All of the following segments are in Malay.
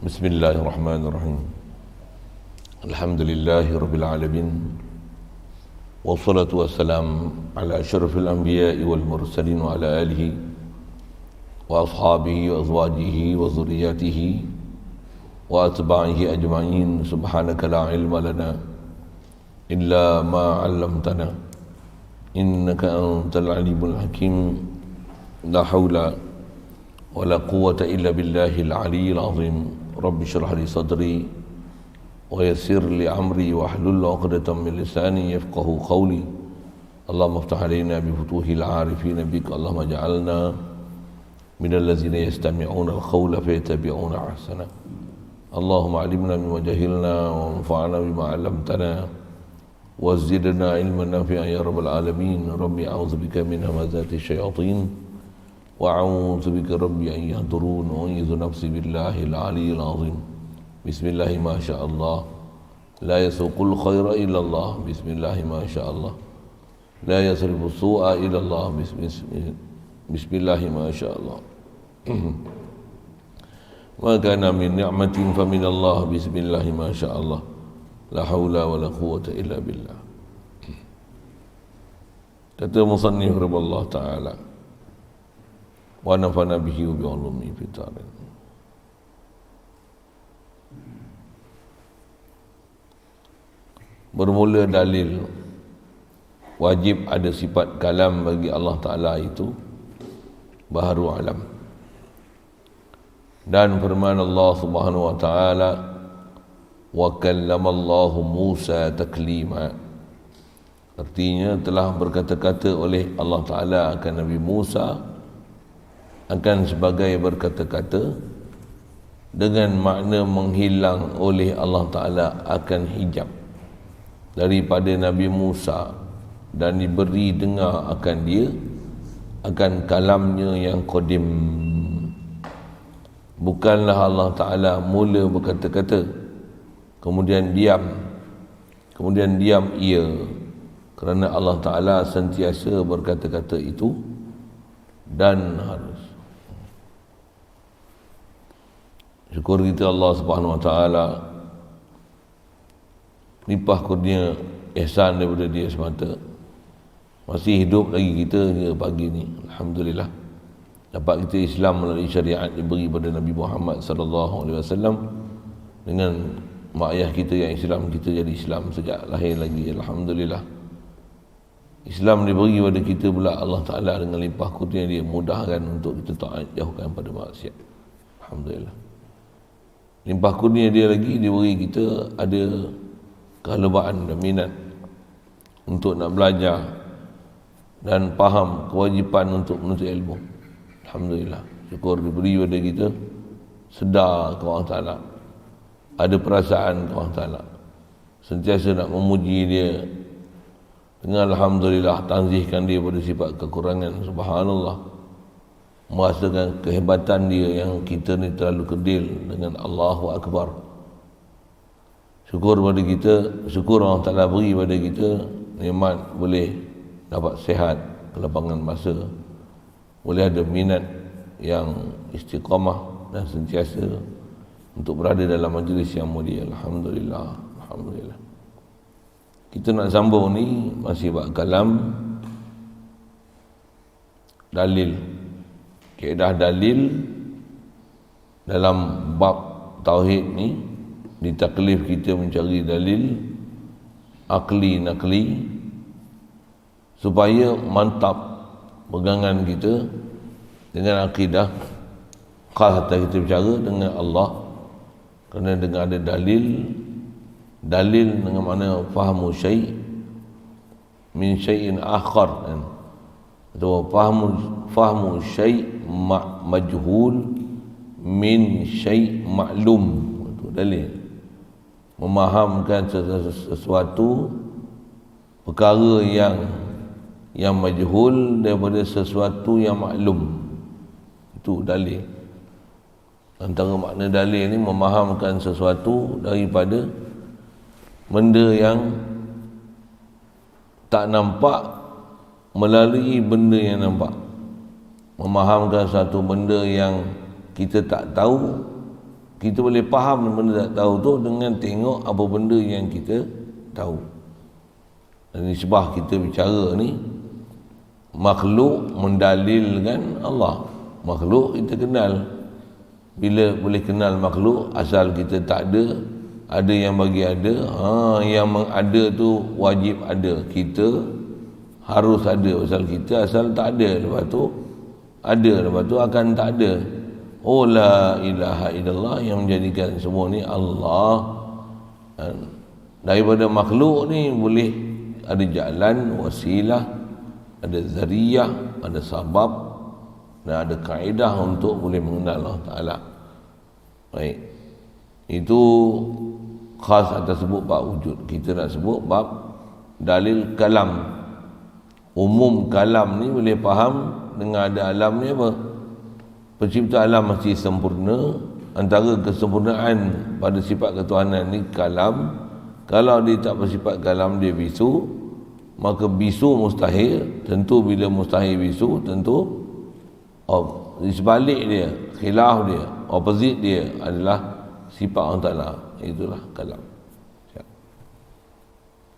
Bismillahirrahmanirrahim. Alhamdulillahi alamin. Wassalatu wassalam ala asyrafil anbiya'i wal mursalin wa ala alihi wa ashabihi wa azwajihi wa zurriyatihi wa atba'ihi ajma'in. Subhanaka la ilma lana illa ma 'allamtana innaka antal alimul hakim. La haula wa la quwwata illa billahil aliyyil azim. Rabbi syrah li sadri wa yassir li amri wa hlul 'uqdatam min lisani yafqahu qawli. Allahumma iftah alaina bi futuhil 'arifin bika. Allahumma ja'alna minal ladzina yastami'una al-qawla fayattabi'una ahsana. Allahumma 'allimna mimma jahilna wa anfa'na bima 'allamtana wa zidna ilman nafi'an ya rabbal alamin. Rabbi a'udzubika min hamazati syayatin wa a'udzu bika rabbi an yahdurun wa a'udzu nafsi billahil aliyyil azim. Bismillahi ma syaa Allah, la yasuqul khaira illa Allah. Bismillahi ma syaa Allah, la yasrifu su'a illa Allah. Bismillahi ma syaa Allah. Ma kana min ni'matin fa min Allah. Bismillahi ma syaa Allah, la haula wa la quwwata illa billah. Kata musannif rahimahullah ta'ala, wa nafana bihi wa bi ulumi fitarin. Bermula dalil wajib ada sifat kalam bagi Allah Ta'ala itu baharu alam. Dan firman Allah Subhanahu wa Ta'ala, wa kallamallahu Musa taklima. Artinya telah berkata-kata oleh Allah Ta'ala akan Nabi Musa akan sebagai berkata-kata, dengan makna menghilang oleh Allah Ta'ala akan hijab daripada Nabi Musa dan diberi dengar akan dia, akan kalamnya yang qadim. Bukanlah Allah Ta'ala mula berkata-kata kemudian diam ia, kerana Allah Ta'ala sentiasa berkata-kata itu dan harus. Syukur kita Allah Subhanahu wa Ta'ala, limpah kurnia ihsan daripada dia semata. Masih hidup lagi kita hingga pagi ni, alhamdulillah. Dapat kita Islam melalui syariat diberi pada Nabi Muhammad sallallahu alaihi wasallam. Dengan mak ayah kita yang Islam, kita jadi Islam sejak lahir lagi, alhamdulillah. Islam diberi pada kita pula Allah Ta'ala dengan limpah kurnia dia, mudahkan untuk kita taat, jauhkan pada maksiat, alhamdulillah. Limpah kurnia dia lagi diberi kita ada kehalubaan dan minat untuk nak belajar dan faham kewajipan untuk menuntut ilmu, alhamdulillah. Syukur diberi pada kita sedar ke Allah Ta'ala, ada perasaan ke Allah Ta'ala, sentiasa nak memuji dia dengan alhamdulillah, tanzihkan dia pada sifat kekurangan, subhanallah, merasakan kehebatan dia yang kita ni terlalu kedil dengan Allahu Akbar. Syukur pada kita, syukur Allah Ta'ala beri pada kita nikmat boleh dapat sihat, kelapangan masa, boleh ada minat yang istiqamah dan sentiasa untuk berada dalam majlis yang mulia, alhamdulillah, alhamdulillah. Kita nak sambung ni masih bab kalam, dalil, kaedah dalil dalam bab tauhid ni. Ditaklif kita mencari dalil akli nakli supaya mantap pegangan kita dengan akidah khas kita bicara dengan Allah. Kerana dengan ada dalil dengan makna fahamu syai' min syai'in akhar, kan? Atau fahamu syai' majhul min syai' maklum. Itu dalil. Memahamkan sesuatu perkara yang majhul daripada sesuatu yang maklum. Itu dalil. Antara makna dalil ni memahamkan sesuatu daripada benda yang tak nampak melalui benda yang nampak. Memahamkan satu benda yang kita tak tahu, Kita boleh faham benda tak tahu tu dengan tengok apa benda yang kita tahu. Dan nisbah kita bicara ni, makhluk mendalilkan Allah. Makhluk kita kenal. Bila boleh kenal makhluk, asal kita tak ada yang bagi ada. Yang ada tu wajib ada. Kita harus ada. Asal kita asal tak ada, lepas tu ada, lepas tu akan tak ada. Oh la ilaha illallah, yang menjadikan semua ni Allah. Daripada makhluk ni boleh ada jalan, wasilah, ada zariyah, ada sabab, dan ada kaedah untuk boleh mengenal Allah Ta'ala. Baik, itu khas atas sebut bab wujud. Kita nak sebut bab dalil kalam. Umum kalam ni boleh faham dengan ada alam ni apa? Pencipta alam mesti sempurna. Antara kesempurnaan pada sifat ketuhanan ni kalam. Kalau dia tak bersifat kalam, dia bisu, maka bisu mustahil. Tentu bila mustahil bisu, tentu di sebalik dia, khilaf dia, opposite dia adalah sifat Allah Ta'ala. Itulah kalam.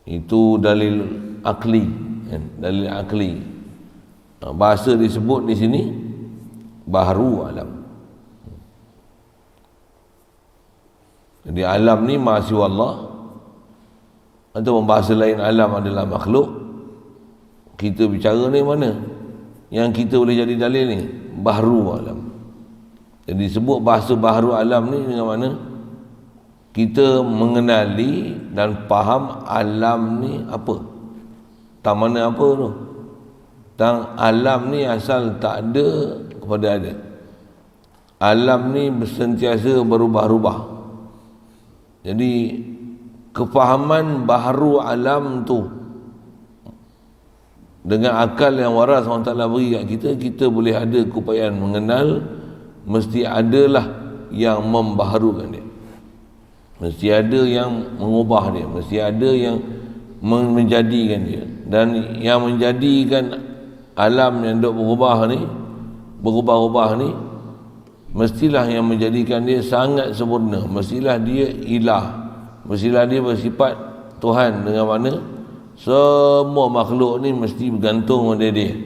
Itu dalil akli, dalil akli. Bahasa disebut di sini bahru alam. Jadi alam ni mahasiswa Allah, atau bahasa lain alam adalah makhluk. Kita bicara ni mana yang kita boleh jadi dalil ni? Bahru alam. Jadi sebut bahasa bahru alam ni dengan mana kita mengenali dan faham alam ni apa, tak mana apa tu. Dan alam ni asal tak ada kepada ada. Alam ni sentiasa berubah-ubah. Jadi kefahaman bahru alam tu dengan akal yang waras Allah Ta'ala beri kat kita, kita boleh ada keupayaan mengenal. Mesti adalah yang membaharukan dia, mesti ada yang mengubah dia, mesti ada yang menjadikan dia. Dan yang menjadikan alam yang duk berubah ni, berubah-ubah ni, mestilah yang menjadikan dia sangat sempurna. Mestilah dia ilah, mestilah dia bersifat Tuhan, dengan mana semua makhluk ni mesti bergantung pada dia.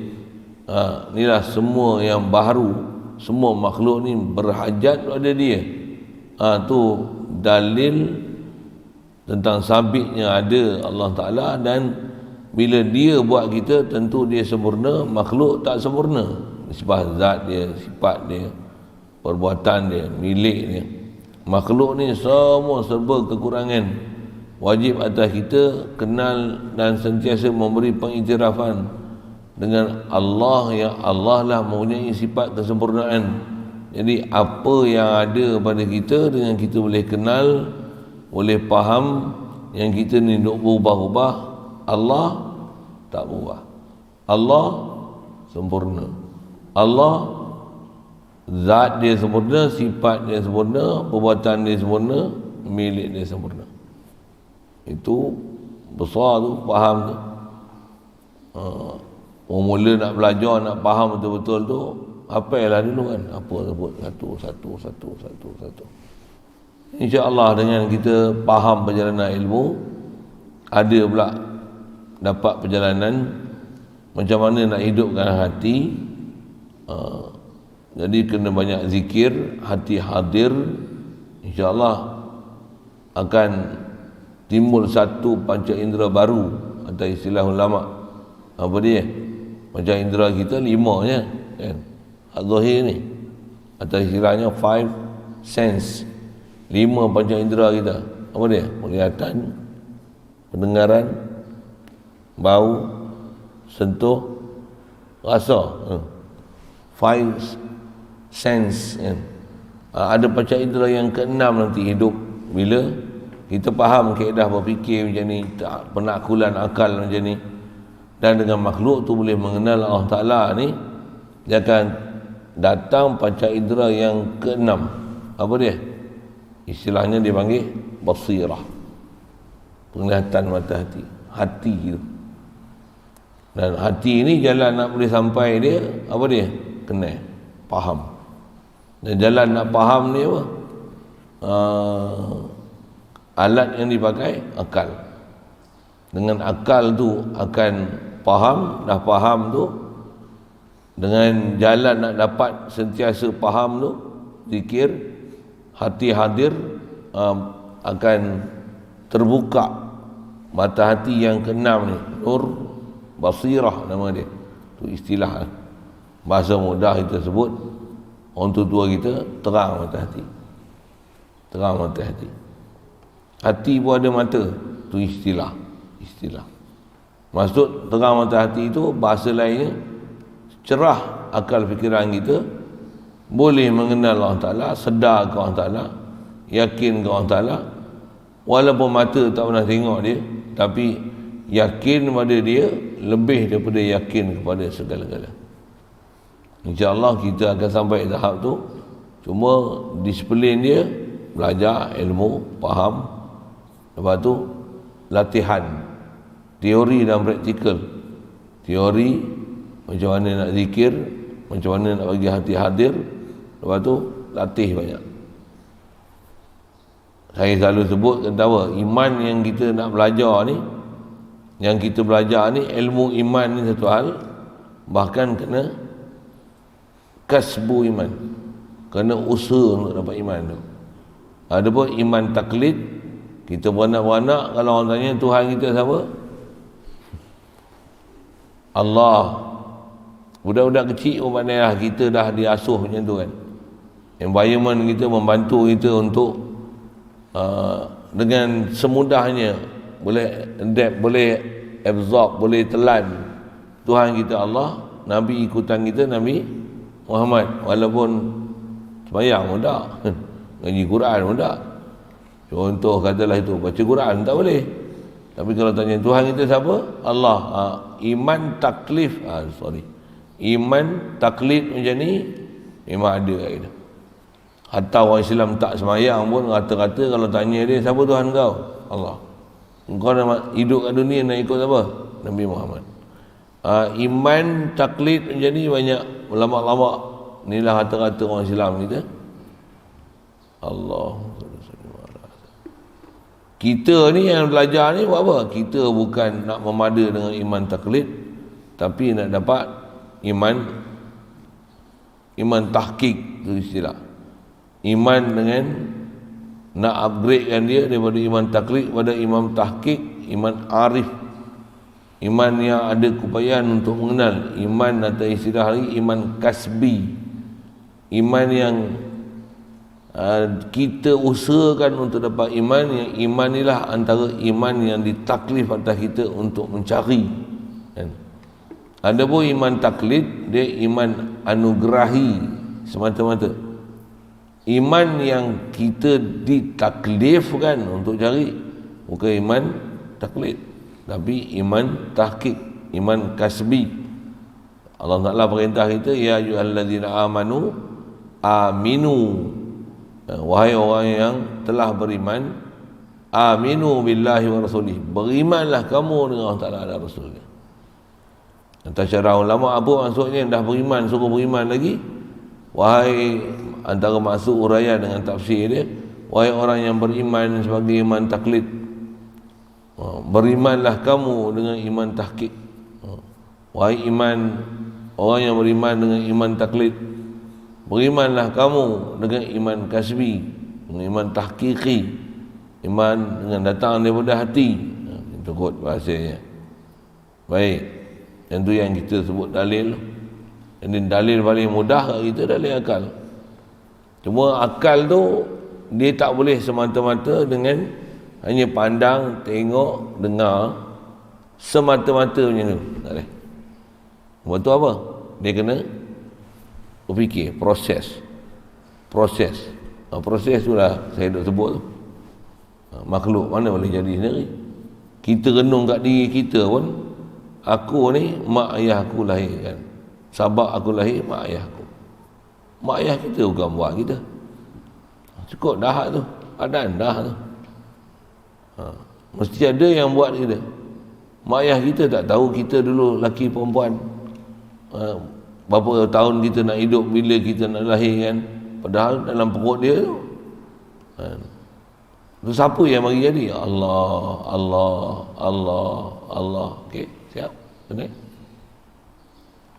Inilah semua yang baharu, semua makhluk ni berhajat pada dia. Tu dalil tentang sabitnya ada Allah Ta'ala. Dan bila dia buat kita, tentu dia sempurna, makhluk tak sempurna. Sebab zat dia, sifat dia, perbuatan dia, milik dia. Makhluk ni semua serba kekurangan. Wajib atas kita kenal dan sentiasa memberi pengiktirafan dengan Allah, yang Allah lah mempunyai sifat kesempurnaan. Jadi apa yang ada pada kita, dengan kita boleh kenal, boleh faham, yang kita ni duk berubah-ubah. Allah tak berubah. Allah sempurna. Allah zat dia sempurna, sifat dia sempurna, perbuatan dia sempurna, milik dia sempurna. Itu besar tu, faham tu. Mula nak belajar, nak faham betul-betul tu, hafallah dulu kan. Apa sebut satu. InsyaAllah dengan kita faham perjalanan ilmu, ada pula dapat perjalanan macam mana nak hidupkan hati. Jadi kena banyak zikir, hati hadir. InsyaAllah akan timbul satu panca indera baru, atau istilah ulama. Apa dia? Macam indera kita 5 je kan, az-zahir ni, atau istilahnya 5 sense, 5 panca indera kita. Apa dia? Penglihatan, pendengaran, bau, sentuh, rasa. 5 sense kan. Ada panca indera yang ke-6 nanti hidup bila kita faham kaedah berfikir macam ni, penakkulan akal macam ni. Dan dengan makhluk tu boleh mengenal Allah Ta'ala ni, dia akan datang panca indera yang ke-6. Apa dia? Istilahnya dia panggil basirah, penglihatan mata hati, hati tu. Dan hati ni jalan nak boleh sampai dia, apa dia? Kenal, faham. Dan jalan nak faham ni apa? alat yang dipakai akal. Dengan akal tu akan faham, dah faham tu, dengan jalan nak dapat sentiasa faham tu, zikir, hati hadir, akan terbuka mata hati yang keenam ni, nur basirah nama dia. Tu istilah bahasa mudah kita sebut, orang tua kita terang mata hati. Terang mata hati. Hati pun ada mata, tu istilah. Maksud terang mata hati itu bahasa lainnya cerah akal fikiran kita, boleh mengenal Allah Ta'ala, sedar ke Allah Ta'ala, yakin ke Allah Ta'ala, walaupun mata tak pernah tengok dia, tapi yakin pada dia lebih daripada yakin kepada segala-gala. InsyaAllah kita akan sampai tahap tu. Cuma disiplin dia, belajar ilmu, faham, lepas tu latihan teori dan praktikal. Teori macam mana nak zikir, macam mana nak bagi hati hadir, lepas tu latih banyak. Saya selalu sebut, ketawa, iman yang kita nak belajar ni, yang kita belajar ni, ilmu iman ni satu hal, bahkan kena kasbu iman, kena usaha untuk dapat iman tu. Ada pun iman taklid, kita beranak-beranak, kalau orang tanya Tuhan kita siapa? Allah. Budak-budak kecil pun pandai lah, kita dah diasuh macam tu kan. Environment kita membantu kita untuk dengan semudahnya boleh adapt, boleh absorb, boleh telan Tuhan kita Allah. Nabi ikutan kita Nabi Muhammad, walaupun sembahyang pun tak, ngaji Quran pun tak. Contoh katalah itu, baca Quran tak boleh. Tapi kalau tanya Tuhan kita siapa? Allah. Iman taklif, iman taklid macam ni memang ada kat kita. Hatta orang Islam tak semayang pun rata-rata kalau tanya dia, siapa Tuhan kau? Allah. Engkau nak hidup kat dunia nak ikut siapa? Nabi Muhammad. Iman taklid macam ni banyak ulama-ulama. Inilah rata-rata orang Islam kita. Allah. Kita ni yang belajar ni buat apa? Kita bukan nak memada dengan iman taklid, tapi nak dapat iman tahqiq, tu istilah. Iman dengan nak upgradekan dia daripada iman taklid pada iman tahqiq, iman arif, iman yang ada keupayaan untuk mengenal. Iman atau istilah lagi iman kasbi, iman yang kita usahakan untuk dapat iman. Yang iman inilah antara iman yang ditaklif atas kita untuk mencari kan? Ada pun iman taklid, dia iman anugerahi semata-mata. Iman yang kita ditaklifkan untuk cari bukan iman taklid, tapi iman tahqiq, iman kasbi. Allah Ta'ala perintah kita, ya ayyuhallazina amanu aminu, wahai orang yang telah beriman, aminu billahi wa rasulih, berimanlah kamu dengan Allah Ta'ala dan Rasulnya. Entah syarah ulama apa maksudnya, dah beriman suruh beriman lagi. Wahai, antara maksud uraian dengan tafsir dia, wahai orang yang beriman sebagai iman taklid, berimanlah kamu dengan iman tahqiq. Wahai orang yang beriman dengan iman taklid, berimanlah kamu dengan iman kasbi, dengan iman tahqiqi, iman dengan datang daripada hati. Itu kot bahasanya. Baik, yang tu yang kita sebut dalil. Ini dalil paling mudah kat kita, dalil akal. Cuma akal tu dia tak boleh semata-mata dengan hanya pandang, tengok, dengar semata-mata macam tu. Tak boleh. Buat tu apa? Dia kena berfikir, proses. Proses tu lah saya duk sebut tu. Makhluk mana boleh jadi sendiri? Kita renung kat diri kita pun, aku ni mak ayah aku lahirkan, sabab aku lahir mak ayah aku. Mak ayah kita bukan buat kita. Cukup dah tu, padan dah tu. Mesti ada yang buat kita. Mak ayah kita tak tahu kita dulu laki perempuan, berapa tahun kita nak hidup, bila kita nak lahir kan. Padahal dalam perut dia tu Tu siapa yang bagi jadi? Allah, Allah, Allah, Allah. Okey, siap? Benar?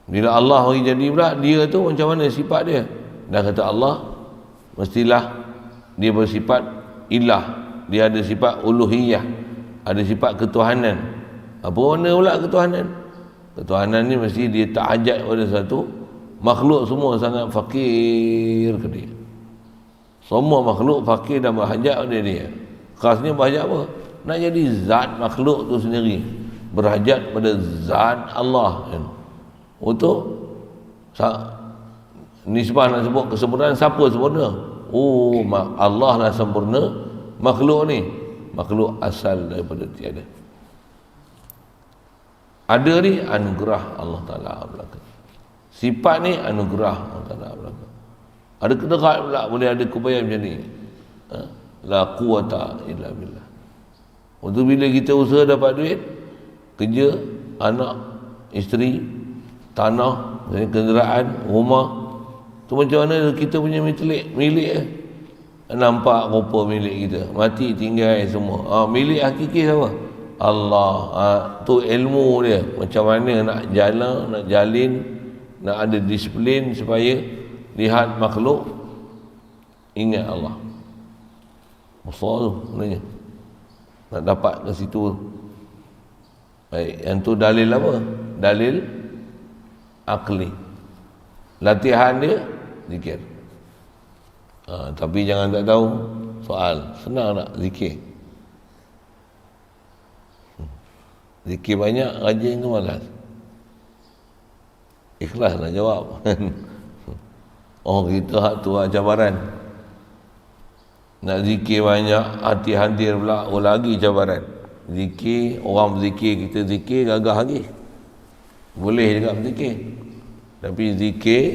Bila Allah bagi jadi pula, dia tu macam mana sifat dia? Dah kata Allah, mestilah dia bersifat ilah. Dia ada sifat uluhiyah, ada sifat ketuhanan. Apa mana pula ketuhanan? Ketuhanan ni mesti dia tak hajat pada satu makhluk, semua sangat fakir ke dia. Semua makhluk fakir dan berhajat pada dia. Khasnya berhajat apa? Nak jadi zat makhluk tu sendiri, berhajat pada zat Allah kan? Untuk nisbah nak sebut kesempurnaan, siapa sempurna? Oh, Allah lah sempurna. Makhluk ni makhluk asal daripada tiada. Ada ni anugerah Allah Ta'ala belaka. Sifat ni anugerah Allah Ta'ala belaka. Ada kedekat pula boleh ada kebaya macam ni. La quwata illa billah. Untuk bila kita usaha dapat duit, kerja, anak, isteri, tanah, kenderaan, rumah, tu macam mana kita punya milik nampak rupa milik kita, mati tinggal semua. Milik hakiki siapa? Allah. Tu ilmu dia, macam mana nak jalan, nak jalin, nak ada disiplin supaya lihat makhluk ingat Allah. Besar tu sebenarnya nak dapat ke situ. Baik, yang tu dalil apa? Dalil akli. Latihan dia zikir. Tapi jangan tak tahu soal. Senang tak zikir? Zikir banyak, rajin ke malas? Ikhlas nak jawab. Oh, kita hak tu cabaran. Nak zikir banyak, hati hadir pula, lagi cabaran. Zikir, orang berzikir, kita zikir gagah lagi. Boleh juga berzikir. Tapi zikir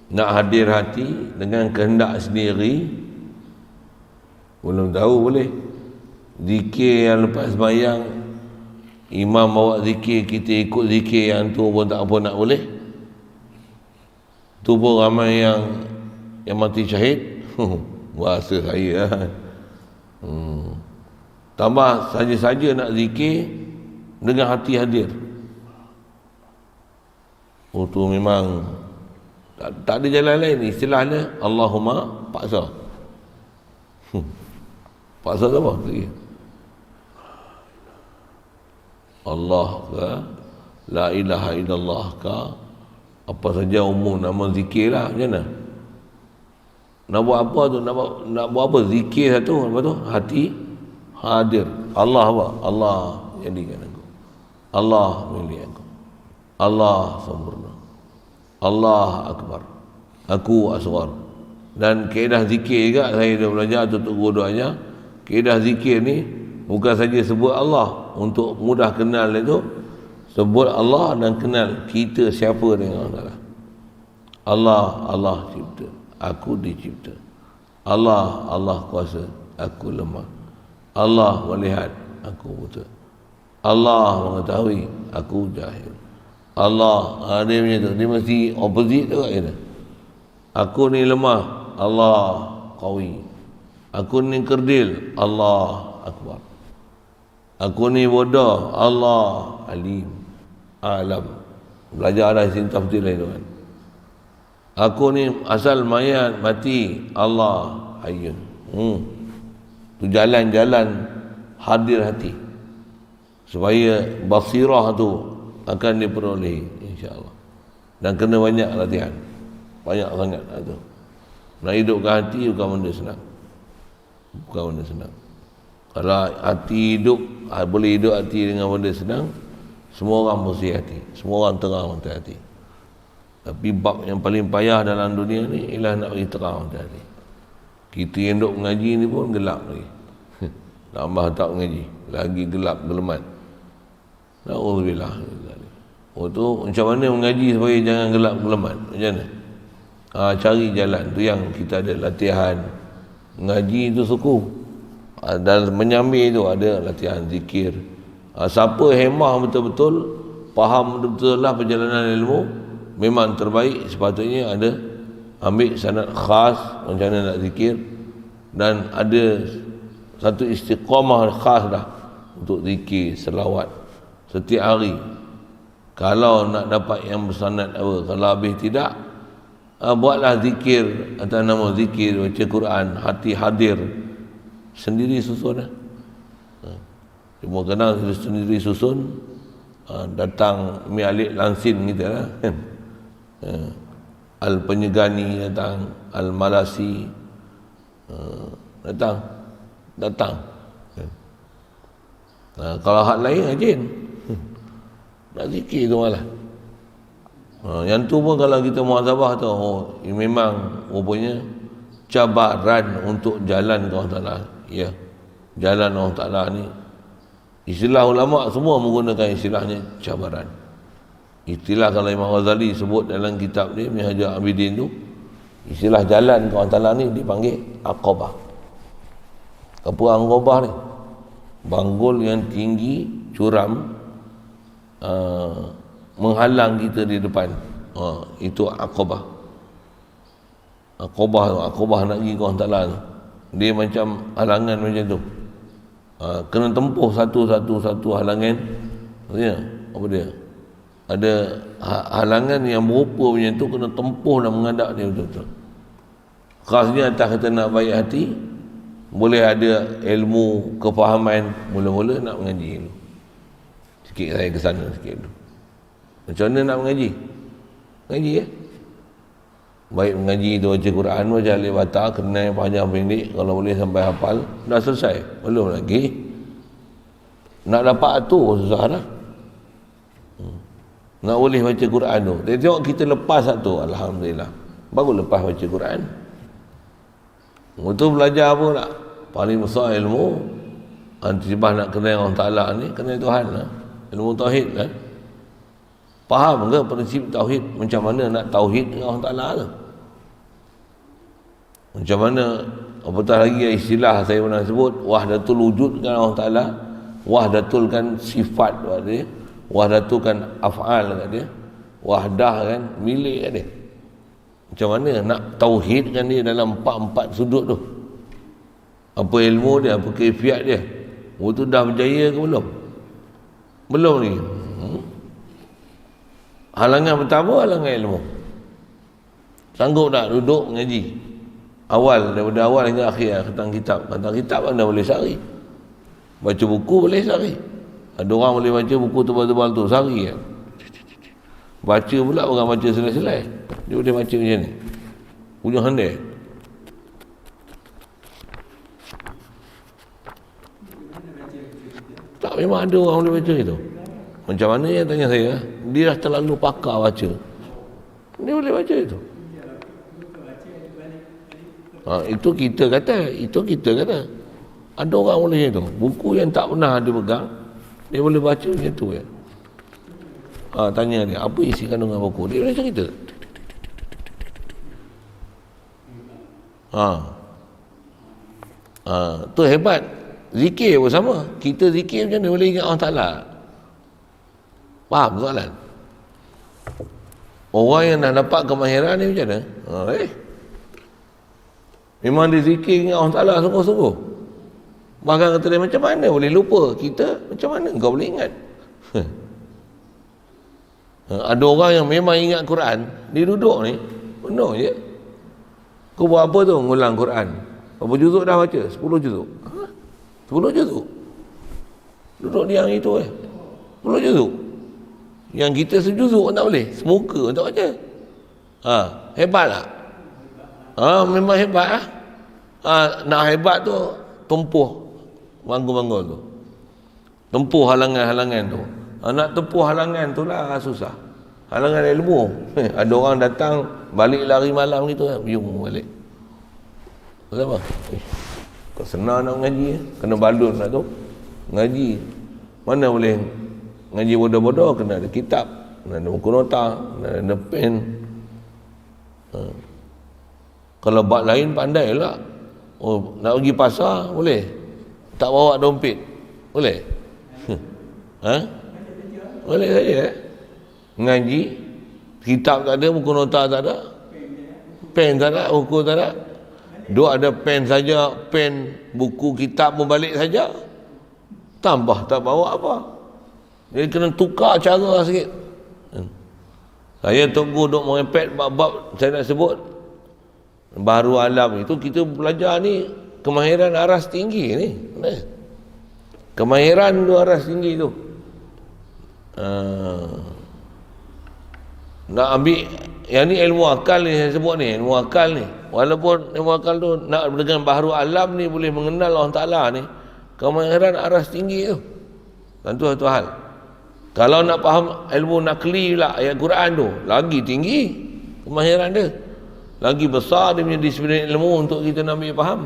nak hadir hati dengan kehendak sendiri, belum tahu boleh. Zikir yang lepas sembahyang, imam bawa zikir, kita ikut zikir yang tu pun tak apa nak boleh. Tu pun ramai yang mati syahid. Bahasa saya tambah saja-saja nak zikir dengan hati hadir. Oh, tu memang tak ada jalan lain. Istilahnya Allahumma paksa. Paksa apa? Allah ke, la ilaha illallah ke, apa saja umum nama zikir lah. Macam mana? Nak buat apa tu? Nak buat apa? Zikir satu, apa tu? Hati hadir. Allah apa? Allah jadikan aku. Allah milik aku. Allah sempurna. Allah akbar. Aku asghar. Dan kaedah zikir juga saya dah belajar tutup guru doanya. Kaedah zikir ni bukan saja sebut Allah, untuk mudah kenal itu sebut Allah dan kenal kita siapa dengan Allah. Allah cipta, aku dicipta. Allah kuasa, aku lemah. Allah melihat, aku buta. Allah mengetahui, aku jahil. Allah, dia macam tu. Dia mesti opposite tu kata. Aku ni lemah, Allah qawi. Aku ni kerdil, Allah akbar. Aku ni bodoh, Allah alim, alam. Belajar dah sini tafsir lain tu kan. Aku ni asal mayat, mati, Allah hayyun. Tu jalan-jalan hadir hati, supaya basirah tu akan diperolehi insya-Allah. Dan kena banyak latihan. Banyak sangat tu. Nak hidupkan hati bukan benda senang. Bukan benda senang. Kalau hati hidup, boleh hidup hati dengan benda senang, semua orang bersih hati, semua orang terang mata hati. Tapi bab yang paling payah dalam dunia ni ialah nak bagi terang mata hati. Kita yang duk mengaji ni pun gelap lagi. Tambah tak mengaji, lagi gelap gelamat. Na'udzubillah. Oh tu macam mana mengaji supaya jangan gelap gelamat? Macam mana? Cari jalan tu yang kita ada latihan. Mengaji tu suku. Dan menyambil tu ada latihan zikir. Siapa hemah betul-betul, faham betul-betul lah perjalanan ilmu, memang terbaik, sepatutnya ada ambil sanad khas macam mana nak zikir, Dan ada satu istiqamah khas dah untuk zikir, selawat setiap hari. Kalau nak dapat yang bersanad apa, kalau habis tidak, buatlah zikir atas nama zikir, baca Quran, hati hadir, sendiri susun lah. Cuma kadang sendiri susun, datang mialik lansin kita lah kan. Al-Penyegani datang, Al-Malasi datang. Kalau hak lain rajin nak zikir tu malah. Yang tu pun kalau kita muhasabah tu, memang rupanya cabaran untuk jalan ke Allah Ta'ala. Ya, jalan Allah Ta'ala ni, istilah ulama semua menggunakan istilahnya cabaran. Istilah kalau Imam Ghazali sebut dalam kitab dia Minhajul Abidin tu, istilah jalan ke Allah Ta'ala ni dipanggil Aqabah. Apa Aqabah ni? Banggul yang tinggi, curam, menghalang kita di depan. Itu Aqabah. Aqabah nak pergi ke Allah Ta'ala tu, dia macam halangan macam tu. Kena tempuh satu halangan. Maksudnya apa dia? Ada halangan yang berupa macam tu, kena tempuh dan menghadap dia betul-betul. Khasnya atas kita nak baik hati, boleh ada ilmu, kefahaman, mula-mula nak mengaji dulu. Sikit saya ke sana sikit dulu. Macam mana nak mengaji? Mengaji ya? Baik mengaji tu baca Quran, baca alif bata, kenal panjang pendek, kalau boleh sampai hafal, dah selesai. Belum lagi. Nak dapat atur susah dah. Nak boleh baca Quran tu. Tengok kita lepas satu, alhamdulillah. Baru lepas baca Quran. Itu belajar apa tak? Paling besar ilmu, antisibah nak kenal Allah Ta'ala ni, kenal Tuhan lah. Ilmu tauhid kan. Faham ke prinsip tauhid? Macam mana nak tauhid dengan Allah Ta'ala tu? Macam mana, apatah lagi istilah saya pernah sebut, wahdatul wujud kan Allah Ta'ala, wahdatulkan sifat kat dia, wahdatulkan af'al kat dia, wahdah kan milik kat dia. Macam mana nak tauhidkan dia dalam empat sudut tu? Apa ilmu dia, apa kaifiat dia? Tu dah berjaya ke belum? Belum lagi. Halangan pertama, halangan ilmu. Sanggup tak duduk mengaji awal, daripada awal hingga akhir khatang kitab anda boleh sehari. Baca buku boleh sehari. Ada orang boleh baca buku tebal-tebal tu sehari kan? Baca pula orang baca selai-selai, dia boleh baca macam ni, hujung handai. Tak, memang ada orang boleh baca itu. Macam mana yang tanya saya, dia dah terlalu pakar baca, dia boleh baca itu. Itu kita kata ada orang boleh itu. Buku yang tak pernah dia pegang, dia boleh baca macam tu ya. Tanya dia, apa isi kandungan buku? Dia boleh cerita. Tu hebat. Zikir pun sama. Kita zikir macam mana boleh ingat Allah Ta'ala? Faham soalan? Orang yang dah dapat kemahiran ni macam mana? Memang dia zikir ingat Allah Ta'ala sungguh-sungguh. Bahkan kata dia, macam mana boleh lupa? Kita, macam mana kau boleh ingat? Ada orang yang memang ingat Quran, dia duduk ni penuh je. Kau buat apa tu? Ngulang Quran. Berapa juzuk dah baca? 10 juzuk. 10 juzuk. Duduk diam itu 10 juzuk. Yang kita sejuzuk pun tak boleh. Semuka pun tak baca. Hebat tak? Memang hebat lah. Nak hebat tu, tempuh bangun-bangun tu. Tempuh halangan-halangan tu. Nak tempuh halangan tu lah susah. Halangan ilmu. Ada orang datang balik lari malam gitu kan, biung balik. Kenapa? Kau senang nak mengaji, kena balun lah tu. Ngaji mana boleh ngaji bodoh-bodoh, kena ada kitab, kena ada buku nota, kena ada pen. Kalau bab lain pandai lah. Nak pergi pasar boleh, tak bawa dompet boleh. Boleh saja. Ngaji, kitab tak ada, buku nota tak ada, pen tak ada, buku tak ada, Duk ada pen saja, pen, buku, kitab pun balik saja. Tambah tak bawa apa. Jadi kena tukar cara sikit. Saya tunggu duk merepek bab-bab saya nak sebut. Baharu alam itu kita belajar ni kemahiran aras tinggi ni. Kemahiran tu aras tinggi tu. Nak ambil yang ni ilmu akal ni saya sebut ni, ilmu akal ni. Walaupun ilmu akal tu nak dengan baharu alam ni boleh mengenal Allah Ta'ala ni, kemahiran aras tinggi tu. Tentu satu hal. Kalau nak faham ilmu nakli pula ayat Quran tu, lagi tinggi kemahiran dia. Lagi besar dia punya disiplin ilmu untuk kita nak ambil faham.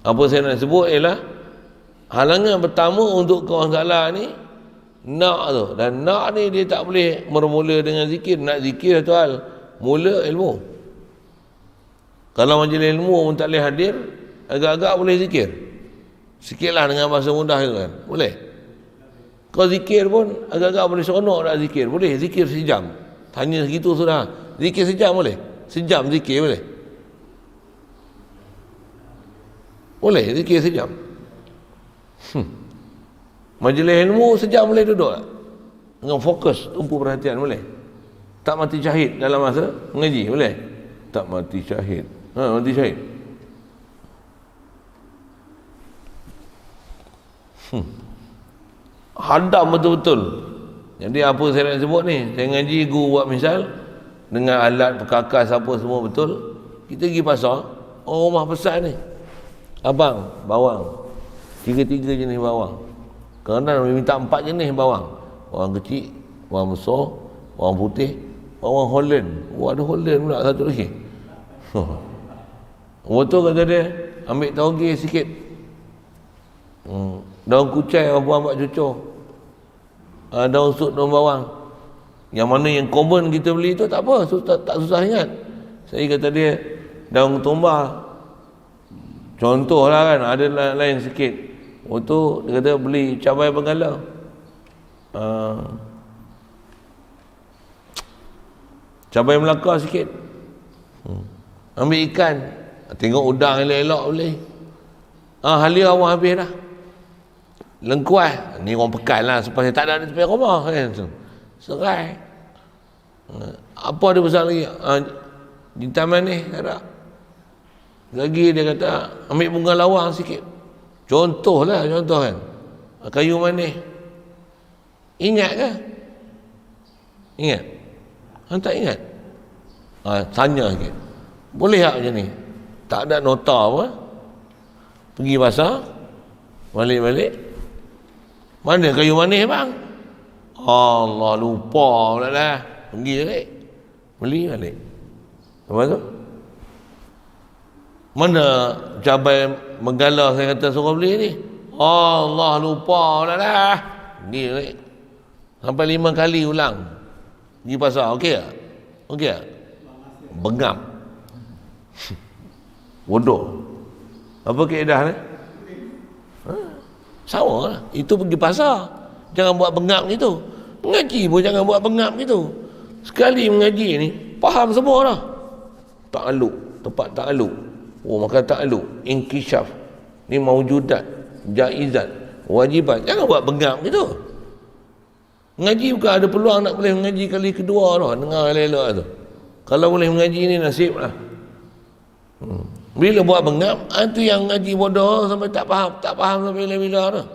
Apa saya nak sebut ialah halangan pertama untuk Allah Ta'ala ni nak tu. Dan nak ni dia tak boleh bermula dengan zikir. Nak zikir satu hal, mula ilmu. Kalau majlis ilmu pun tak boleh hadir, agak-agak boleh zikir. Sikitlah dengan bahasa mudah tu kan. Boleh. Kau zikir pun agak-agak boleh seronok nak zikir. Boleh zikir sejam. Tanya segitu sudah. Zikir sejam boleh? Sejam zikir boleh? Boleh zikir sejam. Majlis ilmu sejam boleh duduk tak? Dengan fokus, tumpu perhatian boleh? Tak mati syahid dalam masa mengaji boleh? Tak mati syahid. Mati syahid. Hadam betul-betul. Jadi apa saya nak sebut ni, saya ngaji guru buat misal dengan alat perkakas apa semua betul. Kita pergi pasar, orang rumah pesan ni, abang bawang 3 jenis bawang. Kadang-kadang minta 4 jenis bawang. Bawang kecil, bawang besar, bawang putih, bawang Holland. Ada Holland pula satu lagi. Betul kata dia, ambil tauge sikit. Daun kucai apa buat cucur. Daun sut, daun bawang. Yang mana yang common kita beli tu tak apa, tak susah ingat. Saya kata dia daun tombah. Contoh lah kan, ada lain sikit. Tu dia kata beli cabai benggala. Cabai Melaka sikit. Ambil ikan. Tengok udang elok-elok boleh. Halia awak habis dah. Lengkuas ni orang pekan lah supaya tak ada di tepi rumah kan. Serai. Apa ada besar lagi? Di taman ni ada. Lagi dia kata ambil bunga lawang sikit. Contoh kan. Kayu manis. Ingat ke? Ingat? Tak ingat? Tanya sikit. Boleh tak macam ni? Tak ada nota apa? Pergi pasar, balik-balik. Mana kayu manis bang? Allah lupa pula dah. Pergi balik. Beli balik. Lepas tu? Mana cabai menggala saya kata suruh beli ni? Allah lupa pula dah. Pergi balik. Sampai 5 kali ulang. Pergi pasar. Okey tak? Okey tak? Bengap. Bodoh. Apa keedah ni? Sama lah. Itu pergi pasar. Jangan buat bengap gitu. Mengaji pun jangan buat bengap gitu. Sekali mengaji ni, faham semua dah. Ta'aluk. Tempat ta'aluk. Maka ta'aluk. Inkishaf. Ni maujudat. Jaizat. Wajibat. Jangan buat bengap gitu. Mengaji bukan ada peluang nak boleh mengaji kali kedua dah. Dengar elok-elok tu. Kalau boleh mengaji ni nasib lah. Bila buat bengap, itu yang ngaji bodoh sampai tak faham sampai bila-bila dah.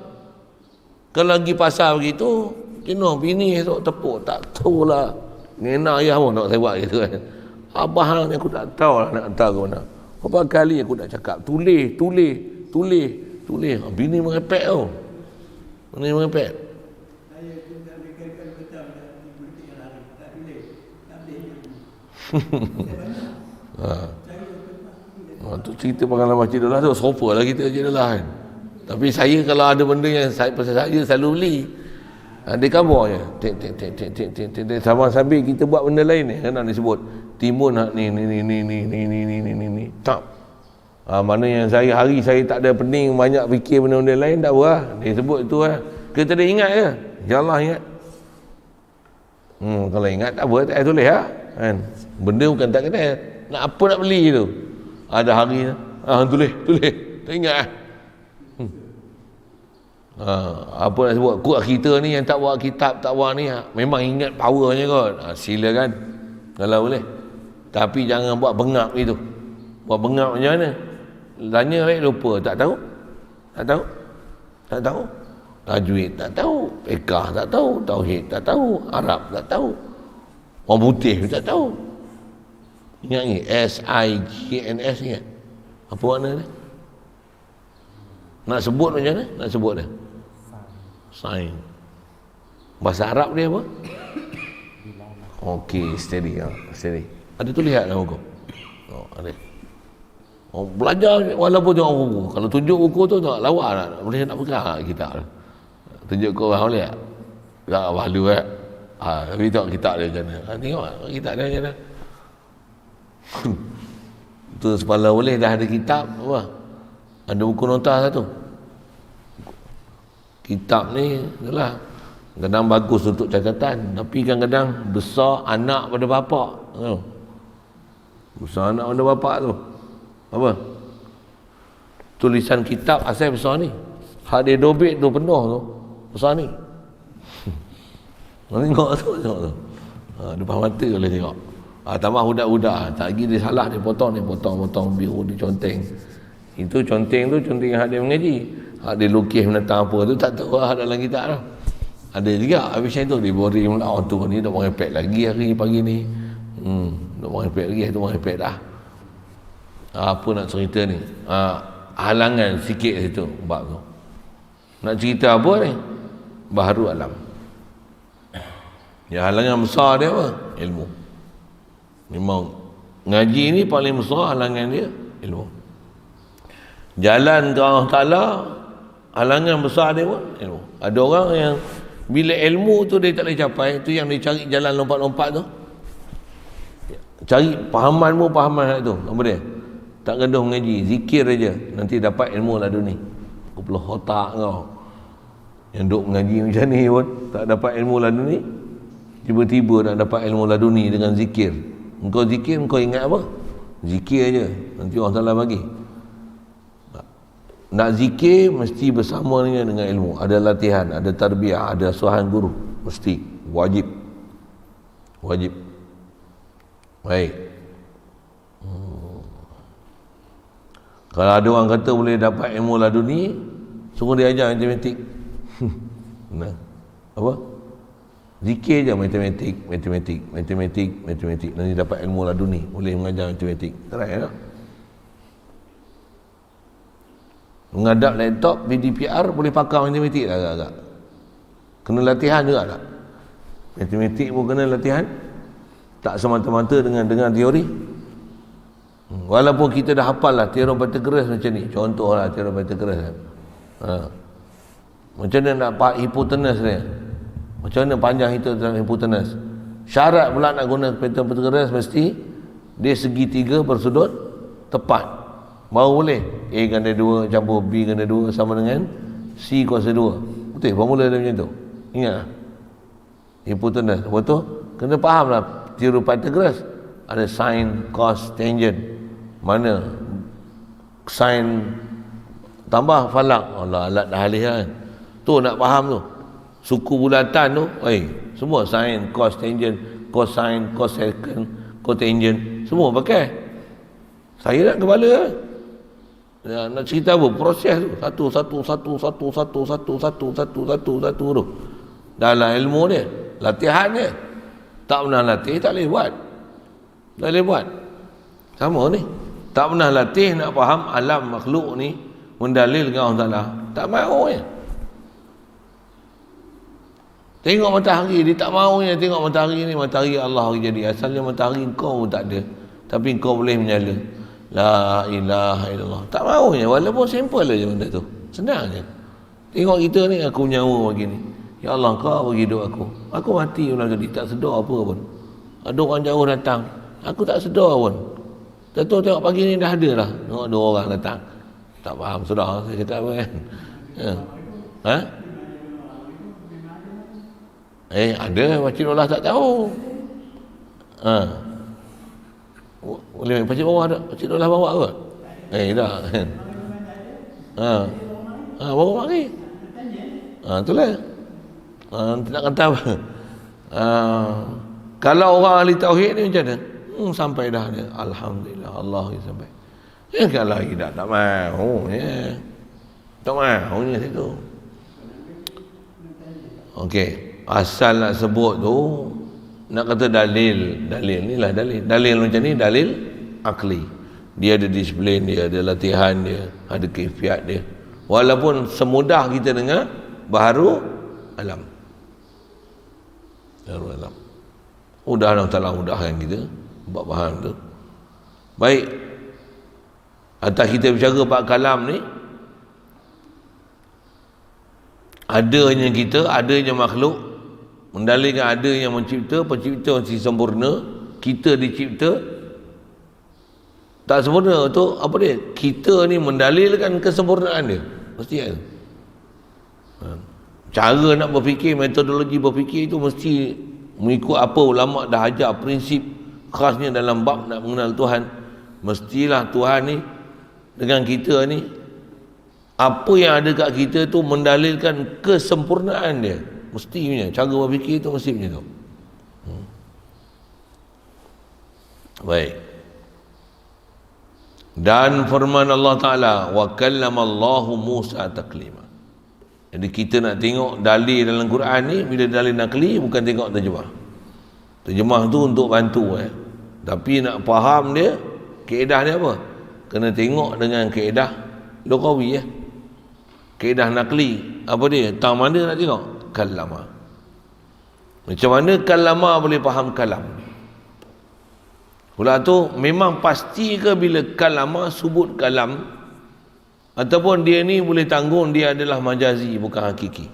Kalau pergi pasar begitu, jenuh bini esok tepuk, tak tahulah. Nena ayah pun nak saya buat gitu kan. Abang ni aku tak tahu lah nak hantar ke mana. Berapa kali aku nak cakap, tulis. Bini merepek tau. Bini merepek. Tu cerita pengalaman Cik Dolah tu, sofa lah kita Cik Dolah kan. Tapi saya kalau ada benda yang pasal saya selalu beli. Dia cover je. Sama sambil kita buat benda lain ni, kan nak disebut timun ni. Tak. Mana yang hari saya tak ada pening banyak fikir benda-benda lain, tak apa lah. Dia sebut tu lah. Kita dah ingat je. InsyaAllah ingat. Kalau ingat tak apa, tak tulis lah. Kan? Benda bukan tak kena. Nak apa nak beli tu. Ada hari tulis tak ingat apa nak sebut, kuat kita ni yang tak buat kitab, tak buat ni memang ingat powernya kot. Silakan kalau boleh, tapi jangan buat bengap gitu. Buat bengap macam mana? Tanya baik lupa, tak tahu tajwid tak tahu, fiqh tak tahu, tauhid tak tahu, Arab tak tahu, orang putih tak tahu. Ingat ni SIGNS, ingat apa makna dia? Nak sebut macam mana? Nak sebut dia sign. Bahasa Arab dia apa? Okey, steady. Ada tulis dalam buku? Ada. Belajar walaupun tengok buku. Kalau tunjuk buku tu tak lawa lah. Boleh nak pegang kitab tu. Tunjuk ke orang boleh tak? Tak malu tapi tengok kitab dia macam mana. Tengok kitab dia macam mana. Tu sepala boleh dah ada kitab apa? Ada buku nota satu. Kitab ni itulah kadang bagus untuk catatan, tapi kadang-kadang besar anak pada bapak. Besar anak pada bapak tu. Apa? Tulisan kitab asal besar ni. Hak dia dobit tu penuh tu. Besar ni. Tengok tu. Depan mata boleh tengok. Tambah budak-budak. Tak lagi dia salah, dia potong biru, dia conteng. Itu conteng yang hak dia mengaji. Hak dia lukis menentang apa tu tak tahu hak dalam kitab tu. Ada juga habis macam tu, dia beri orang tu ni dah merepek lagi hari pagi ni. Dah merepek lagi, tu merepek dah. Apa nak cerita ni? Halangan sikit situ bab tu. Nak cerita apa ni? Baharu alam. Ya, halangan besar dia apa? Ilmu. Memang ngaji ni paling besar halangan dia ilmu. Jalan ke Allah Ta'ala, halangan besar dia pun ilmu. Ada orang yang bila ilmu tu dia tak boleh capai, tu yang dia cari jalan lompat-lompat tu. Cari pahaman tu. Apa dia? Tak gaduh mengaji, zikir aja, nanti dapat ilmu laduni. Kepala otak kau. Yang duk mengaji macam ni pun tak dapat ilmu laduni. Tiba-tiba nak dapat ilmu laduni dengan zikir. Engkau zikir, engkau ingat apa? Zikir aja, nanti orang salah bagi. Nak zikir mesti bersama dengan ilmu. Ada latihan, ada tarbiyah, ada asuhan guru. Mesti wajib. Baik. Kalau ada orang kata boleh dapat ilmu laduni, suruh dia ajar matematik. Nah, apa? Zikir je matematik. Nanti dapat ilmu laduni, boleh mengajar matematik. Try tak? Mengadap laptop PDPR boleh pakar matematik tak agak-agak? Kena latihan juga tak? Matematik pun kena latihan. Tak semata-mata dengan teori. Walaupun kita dah hafal lah teorem Pythagoras macam ni. Contohlah teorem Pythagoras. Macam mana nak hipotenus dia? Macam mana panjang itu dalam hipotenus? Syarat pula nak guna teorem Pythagoras mesti dia segitiga bersudut tepat. Baru boleh A ganda 2 campur B ganda 2 sama dengan C kuasa 2. Betul formula dia macam tu. Ingat hipotenus. Betul? Kena faham lah teorem Pythagoras. Ada sin, cos, tangent. Mana sin tambah falak. Allah, alat dah alih kan. Tu nak faham tu. Suku bulatan tu, semua sin, cos, tangent, cosine, cosecant, cotangent, semua pakai. Saya nak kepala kan. Nak cerita apa? Proses tu. Satu tu. Dalam ilmu dia, latihan dia. Tak pernah latih, tak boleh buat. Sama ni. Tak pernah latih nak faham alam makhluk ni, mendalilkan Allah Ta'ala. Tak mahu ya. Tengok matahari, dia tak mahu ya. Tengok matahari ni, matahari Allah jadi. Asalnya matahari kau pun tak ada, tapi kau boleh menyala. La ilaha illallah. Tak mahunya, walaupun simple aja benda tu. Senang je. Tengok kita ni, aku nyawa begini. Ya Allah, kau bagi hidup aku. Aku mati ulang kali, tak sedar apa pun. Ada orang jauh datang, aku tak sedar pun. Tentu tengok pagi ni dah ada lah. Tengok 2 orang datang. Tak faham sudah saya cakap apa kan. Ada Pakcik Allah tak tahu. Boleh Pakcik bawah ada. Pakcik Allah bawa kot. Tak kan. Baru mari. Itulah. Nanti nak kata apa? Kalau orang ahli tauhid ni macam mana? Sampai dah dia. Alhamdulillah, Allah sampai. Kalau tidak tak mahu ya. Tak mahu ni situ. Okey, asal nak sebut tu nak kata dalil ni lah dalil macam ni, dalil akli. Dia ada disiplin dia, ada latihan dia, ada kaifiat dia. Walaupun semudah kita dengar baharu alam. Baharu alam. Mudah Allah Ta'ala mudahkan kita buat faham tu. Baik. Atas kita bercakap bab kalam ni, adanya kita, adanya makhluk, mendalilkan adanya mencipta, pencipta si sempurna, kita dicipta tak sempurna tu apa dia? Kita ni mendalilkan kesempurnaan dia. Mesti ada. Cara nak berfikir, metodologi berfikir itu mesti mengikut apa ulama dah ajar prinsip khasnya dalam bab nak mengenal Tuhan. Mestilah Tuhan ni dengan kita ni, apa yang ada kat kita tu mendalilkan kesempurnaan dia. Mestinya cara berfikir tu mesti macam tu. Baik. Dan firman Allah Ta'ala, wa kallamallahu Musa taklima. Jadi kita nak tengok dalil dalam Quran ni, bila dalil nakli bukan tengok terjemah. Terjemah tu untuk bantu tapi nak faham dia, kaedah dia apa? Kena tengok dengan kaedah lughawi kaedah nakli. Apa dia? Tang mana nak tengok? Kalama. Macam mana kalama boleh faham kalam? Pula tu memang pasti ke bila kalama sebut kalam, ataupun dia ni boleh tanggung dia adalah majazi bukan hakiki?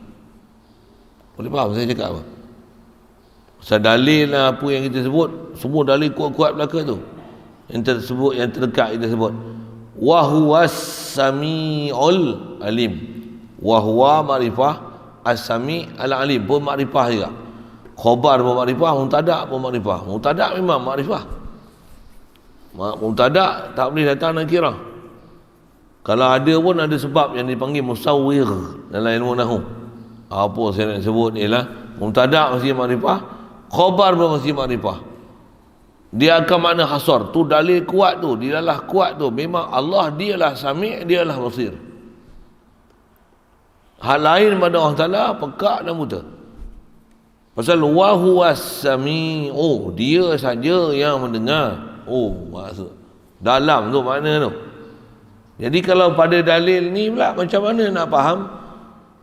Boleh faham saya cakap apa? Pasal dalil lah apa yang kita sebut, semua dalil kuat-kuat belaka tu. Yang tersebut, yang terdekat kita sebut. Wa huwas samiul alim. Wa huwa ma'rifah, as-sami al-alim pun makrifah juga. Khabar pun makrifah, mubtada pun makrifah. Mubtada memang makrifah. Mubtada tak boleh datang nakirah. Kalau ada pun ada sebab yang dipanggil musawwir dalam ilmu nahwu. Apa saya nak sebut ialah mubtada mesti makrifah, khabar pun mesti makrifah. Dia akan makna hasar. Tu dalil kuat tu, dialah kuat tu. Memang Allah dialah sami', dialah basir. Hal lain pada Allah Ta'ala pekak dan buta. Pasal wa huwas sami'u, dia saja yang mendengar. Maksud dalam tu makna tu. Jadi kalau pada dalil ni pula macam mana nak faham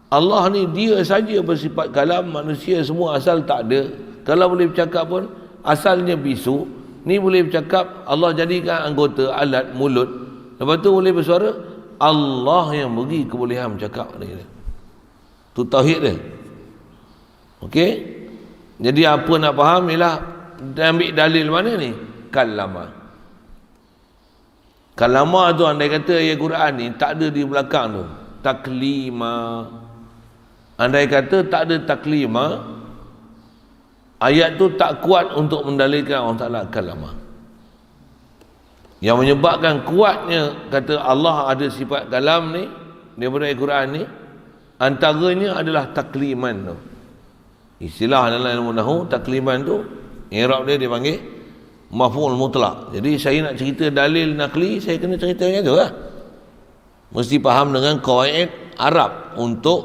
Allah ni dia saja bersifat kalam, manusia semua asal tak ada. Kalau boleh bercakap pun asalnya bisu, ni boleh bercakap, Allah jadikan anggota alat mulut, lepas tu boleh bersuara. Allah yang beri kebolehan bercakap dia. Tu tauhid dia. Okey, jadi apa nak faham ialah ambil dalil mana ni? Kalama. Kalama tu andai kata ayat Quran ni tak ada di belakang tu taklima, andai kata tak ada taklima, ayat tu tak kuat untuk mendalilkan Allah Ta'ala kalama. Yang menyebabkan kuatnya kata Allah ada sifat kalam ni daripada ayat Quran ni, antaranya adalah takliman tu. Istilah dalam ilmu nahwu takliman tu i'rab dia dipanggil maf'ul mutlak. Jadi saya nak cerita dalil nakli, saya kena cerita yang tu lah. Mesti faham dengan qawaid Arab untuk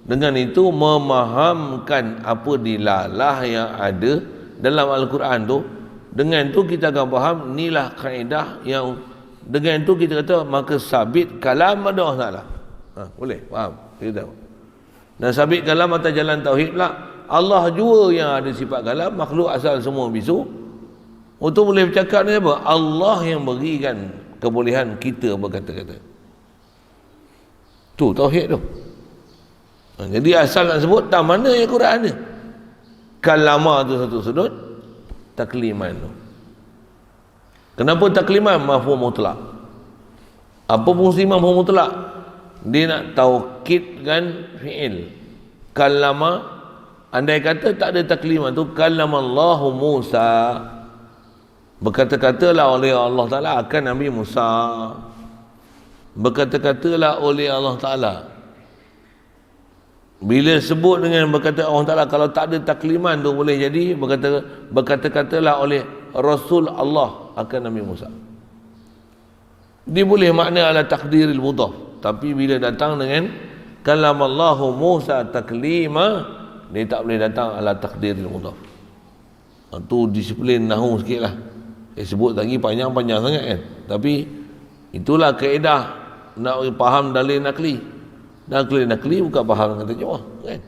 dengan itu memahamkan apa dilalah yang ada dalam Al-Quran tu. Dengan tu kita akan faham inilah kaedah yang dengan tu kita kata maka sabit kalam ada Allah Ta'ala. Boleh faham kita. Dan sabit kalam atas jalan tauhid pula, Allah jua yang ada sifat kalam, makhluk asal semua bisu. Untuk boleh bercakap ni apa? Allah yang berikan kebolehan kita berkata-kata. Tu tauhid tu. Jadi asal nak sebut tak mana yang Quran ni. Kalama tu satu sudut, takliman tu. Kenapa takliman? Mafhum mutlak. Apa fungsi mafhum mutlak? Dia nak taukidkan fi'il. Kalama, andai kata tak ada takliman tu, kallamallahu Musa, berkata-katalah oleh Allah Ta'ala akan Nabi Musa. berkata-katalah oleh Allah Ta'ala. Bila sebut dengan berkata Allah Ta'ala, kalau tak ada takliman tu boleh jadi berkata-katalah oleh Rasul Allah akan Nabi Musa. Dia boleh makna ala takdiril mudhaf, tapi bila datang dengan kalamallahu Musa taklima, dia tak boleh datang ala takdiril mudhaf. Itu disiplin nahwu sikit lah. Saya sebut lagi panjang-panjang sangat kan. Tapi itulah kaedah nak faham dalil nakli. Dalil nakli bukan faham dengan terjemah kan.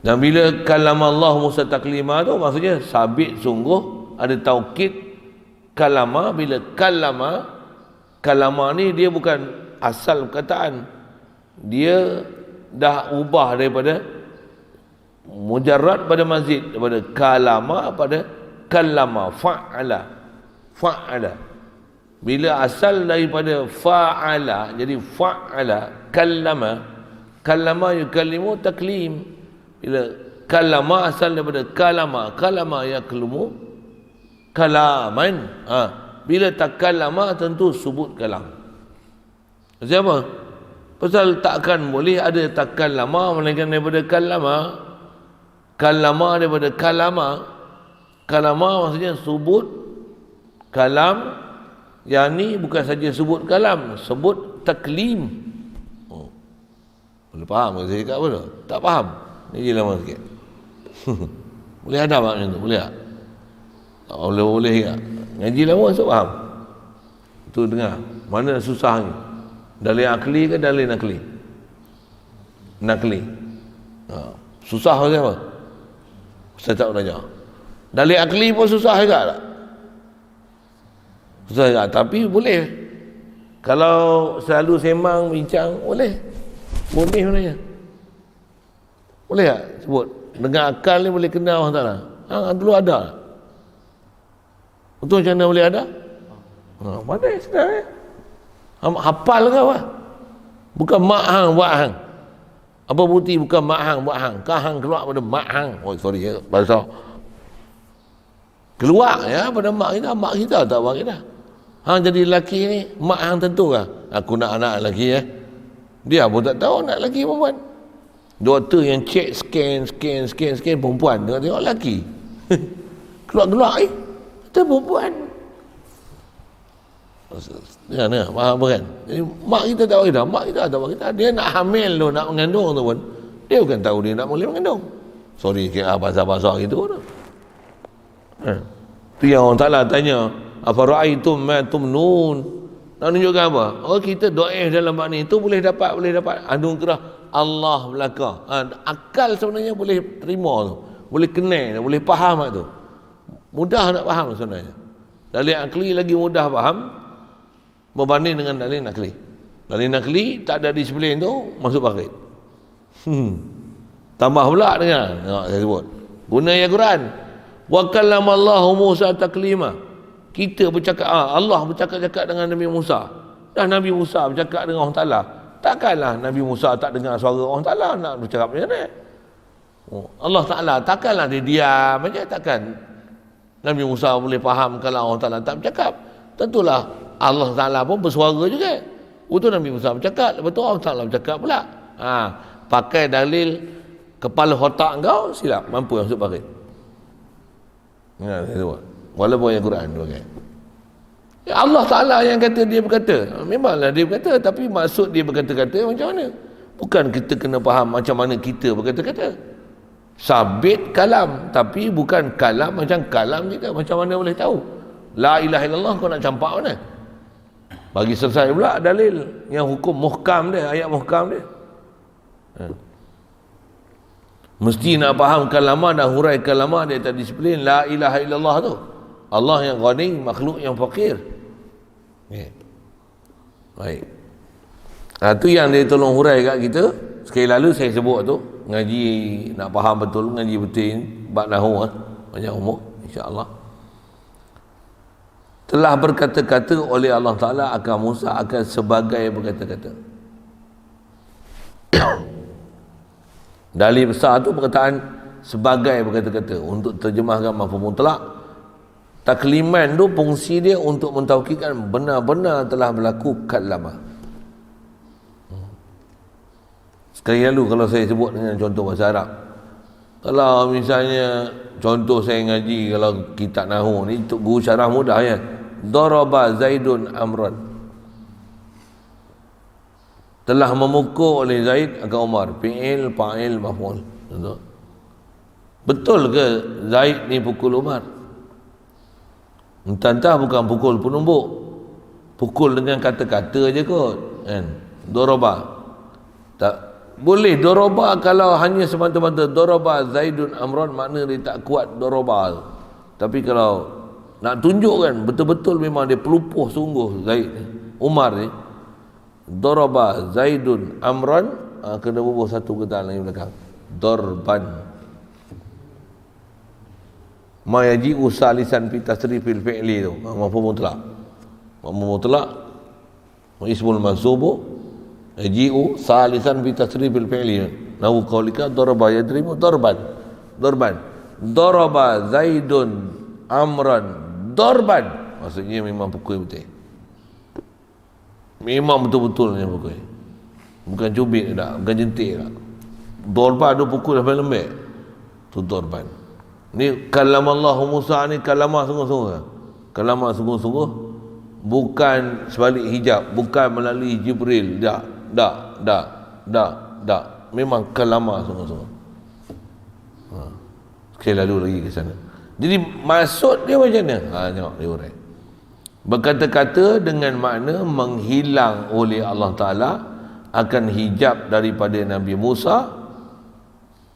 Dan bila kalamallahu Musa taklima tu maksudnya sabit sungguh, ada taukid kalama. Bila kalama ni dia bukan asal perkataan, dia dah ubah daripada mujarrad pada mazid, daripada kalama pada kalama, fa'ala. Bila asal daripada fa'ala jadi fa'ala, kallama yukallimu taklim. Bila kalama asal daripada kalama yaklumu kalaman. Bila takallama tentu sebut kalam. Siapa? Pasal takkan boleh ada takallama melainkan daripada kalama daripada kalama maksudnya sebut kalam. Yang ni bukan saja sebut kalam, sebut taklim. Boleh faham ke saya cakap apa tu? Tak faham? Ni je lama sikit. Boleh ada makna tu? Boleh tak? Tak boleh tak? Ngaji lama tak faham? Tu dengar. Mana susah ni? Dalil akli ke dalil nakli? Nakli. Susah ke apa? Ustaz tak tanya. Dalil akli pun susah juga tak? Susah juga. Tapi boleh. Kalau selalu sembang, bincang, boleh. Boleh sebenarnya. Boleh tak sebut? Dengan akal ni boleh kenal Allah Ta'ala. Dulu ada. Betul macam mana boleh ada? Mana sebenarnya? Hafal ke apa? Bukan mak hang buat hang. Apa bukti bukan mak hang buat hang? Kah hang keluar pada mak hang. Oh sorry ya, bahasa keluar ya pada mak kita tak buat kita. Hang jadi lelaki ni, mak hang tentu kah? Aku nak anak lelaki ya. Dia pun tak tahu nak lelaki perempuan. Doktor yang cek scan perempuan, tengok lelaki. Keluar itu perempuan. Ya, faham kan? Jadi mak kita tak tahu, mak kita tak tahu kita. Dia nak hamil tu, nak mengandung tu pun, dia bukan tahu dia nak boleh mengandung. Sorry, kira bahasa-bahasa gitu tu. Tu yang orang Ta'ala tanya, afara'aitum ma tumnun. Nak tunjukkan apa? Oh kita doa dalam bab ni, itu boleh dapat anugerah Allah belaka. Akal sebenarnya boleh terima tu, boleh kenal, boleh faham tu. Mudah nak faham sebenarnya. Dalil akli lagi mudah faham berbanding dengan dalil nakli. Dalil nakli tak ada disiplin tu masuk paket. Tambah pula dengan saya sebut guna ayat Quran, wa kallamallahu Musa taklima. Kita bercakap, Allah bercakap-cakap dengan Nabi Musa. Dah Nabi Musa bercakap dengan Allah Ta'ala, takkanlah Nabi Musa tak dengar suara Allah Ta'ala nak bercakap macam mana? Allah Ta'ala takkanlah dia diam aja, takkan Nabi Musa boleh faham kalau Allah Ta'ala tak bercakap. Tentulah Allah Ta'ala pun bersuara juga. Betul Nabi Musa bercakap, betul Allah Ta'ala bercakap pula. Pakai dalil kepala otak kau, silap, mampu yang masuk pakai. Walaupun yang Quran pakai. Ya Allah Ta'ala yang kata dia berkata. Memanglah dia berkata, tapi maksud dia berkata-kata macam mana? Bukan kita kena faham macam mana kita berkata-kata. Sabit kalam, tapi bukan kalam macam kalam kita. Macam mana boleh tahu? La ilaha illallah kau nak campak mana? Bagi selesai pula dalil yang hukum muhkam dia, ayat muhkam dia. Mesti nak faham kalamah dan hurai kalamah dia tak disiplin la ilaha illallah tu. Allah yang ghani, makhluk yang fakir. Baik. Itu yang dia tolong hurai kat kita. Sekali lalu saya sebut tu, ngaji nak faham betul, ngaji betul bab nahwu banyak umur insya-Allah. Telah berkata-kata oleh Allah Ta'ala akan Musa akan sebagai berkata-kata. Dalil besar tu perkataan sebagai berkata-kata. Untuk terjemahkan mafhum mutlak, Takliman tu fungsi dia untuk mentaukidkan benar-benar telah berlaku kalamah. Sekali lalu kalau saya sebut dengan contoh bahasa Arab, kalau misalnya contoh saya ngaji, kalau kitab Nahwu ni guru syarah mudah ya. Daraba Zaidun Amran, telah memukul oleh Zaid akan Umar. Fi'il, fa'il, maf'ul. Betul ke Zaid ni pukul Umar? Entah bukan pukul penumbuk, pukul dengan kata-kata je kot kan. Daraba tak boleh. Daraba kalau hanya semata-mata daraba Zaidun Amran, makna dia tak kuat daraba. Tapi kalau nak tunjukkan betul-betul memang dia pelupuh sungguh Zaid Umar ni, daraba Zaidun Amran, kena bubuh satu ketan lagi belakang, darban. Ma yaji'u salisan fi tasrifil fi'li tu, mafhum mutlaq. Mafhum mutlaq wa ismul mansubu yaji'u salisan fi tasrifil fi'li. Nahu qaulika daraba yadribu darban. Daraba Zaidun Amran darban, maksudnya memang pukul betul. Memang betul-betul yang pukul. Bukan cubit tak, bukan jentik tak. Darban tu pukul sampai lembek. Tu darban. Ni kalamallahu Musa ni kalamah sungguh-sungguh. Kalamah sungguh-sungguh, bukan sebalik hijab, bukan melalui Jibril. Tak. Memang kalamah sungguh-sungguh. Sekali lalu lagi ke sana. Jadi maksud dia macam mana? Tengok dia urai. Berkata-kata dengan makna menghilang oleh Allah Ta'ala akan hijab daripada Nabi Musa,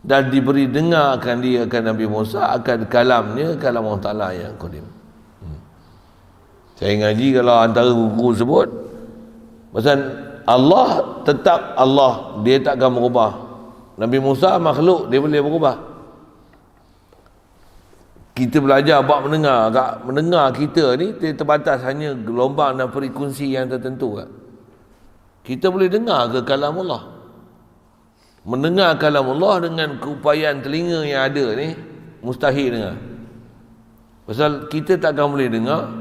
dan diberi dengar akan dia akan Nabi Musa akan kalamnya, kalam Allah Ta'ala yang qadim. Saya ngaji kalau antara buku sebut pasal Allah tetap Allah, dia takkan berubah. Nabi Musa makhluk, dia boleh berubah. Kita belajar bab mendengar kita ni terbatas hanya gelombang dan frekuensi yang tertentu kan. Kita boleh dengar ke kalam Allah? Mendengar kalam Allah dengan keupayaan telinga yang ada ni mustahil dengar. Pasal kita takkan boleh dengar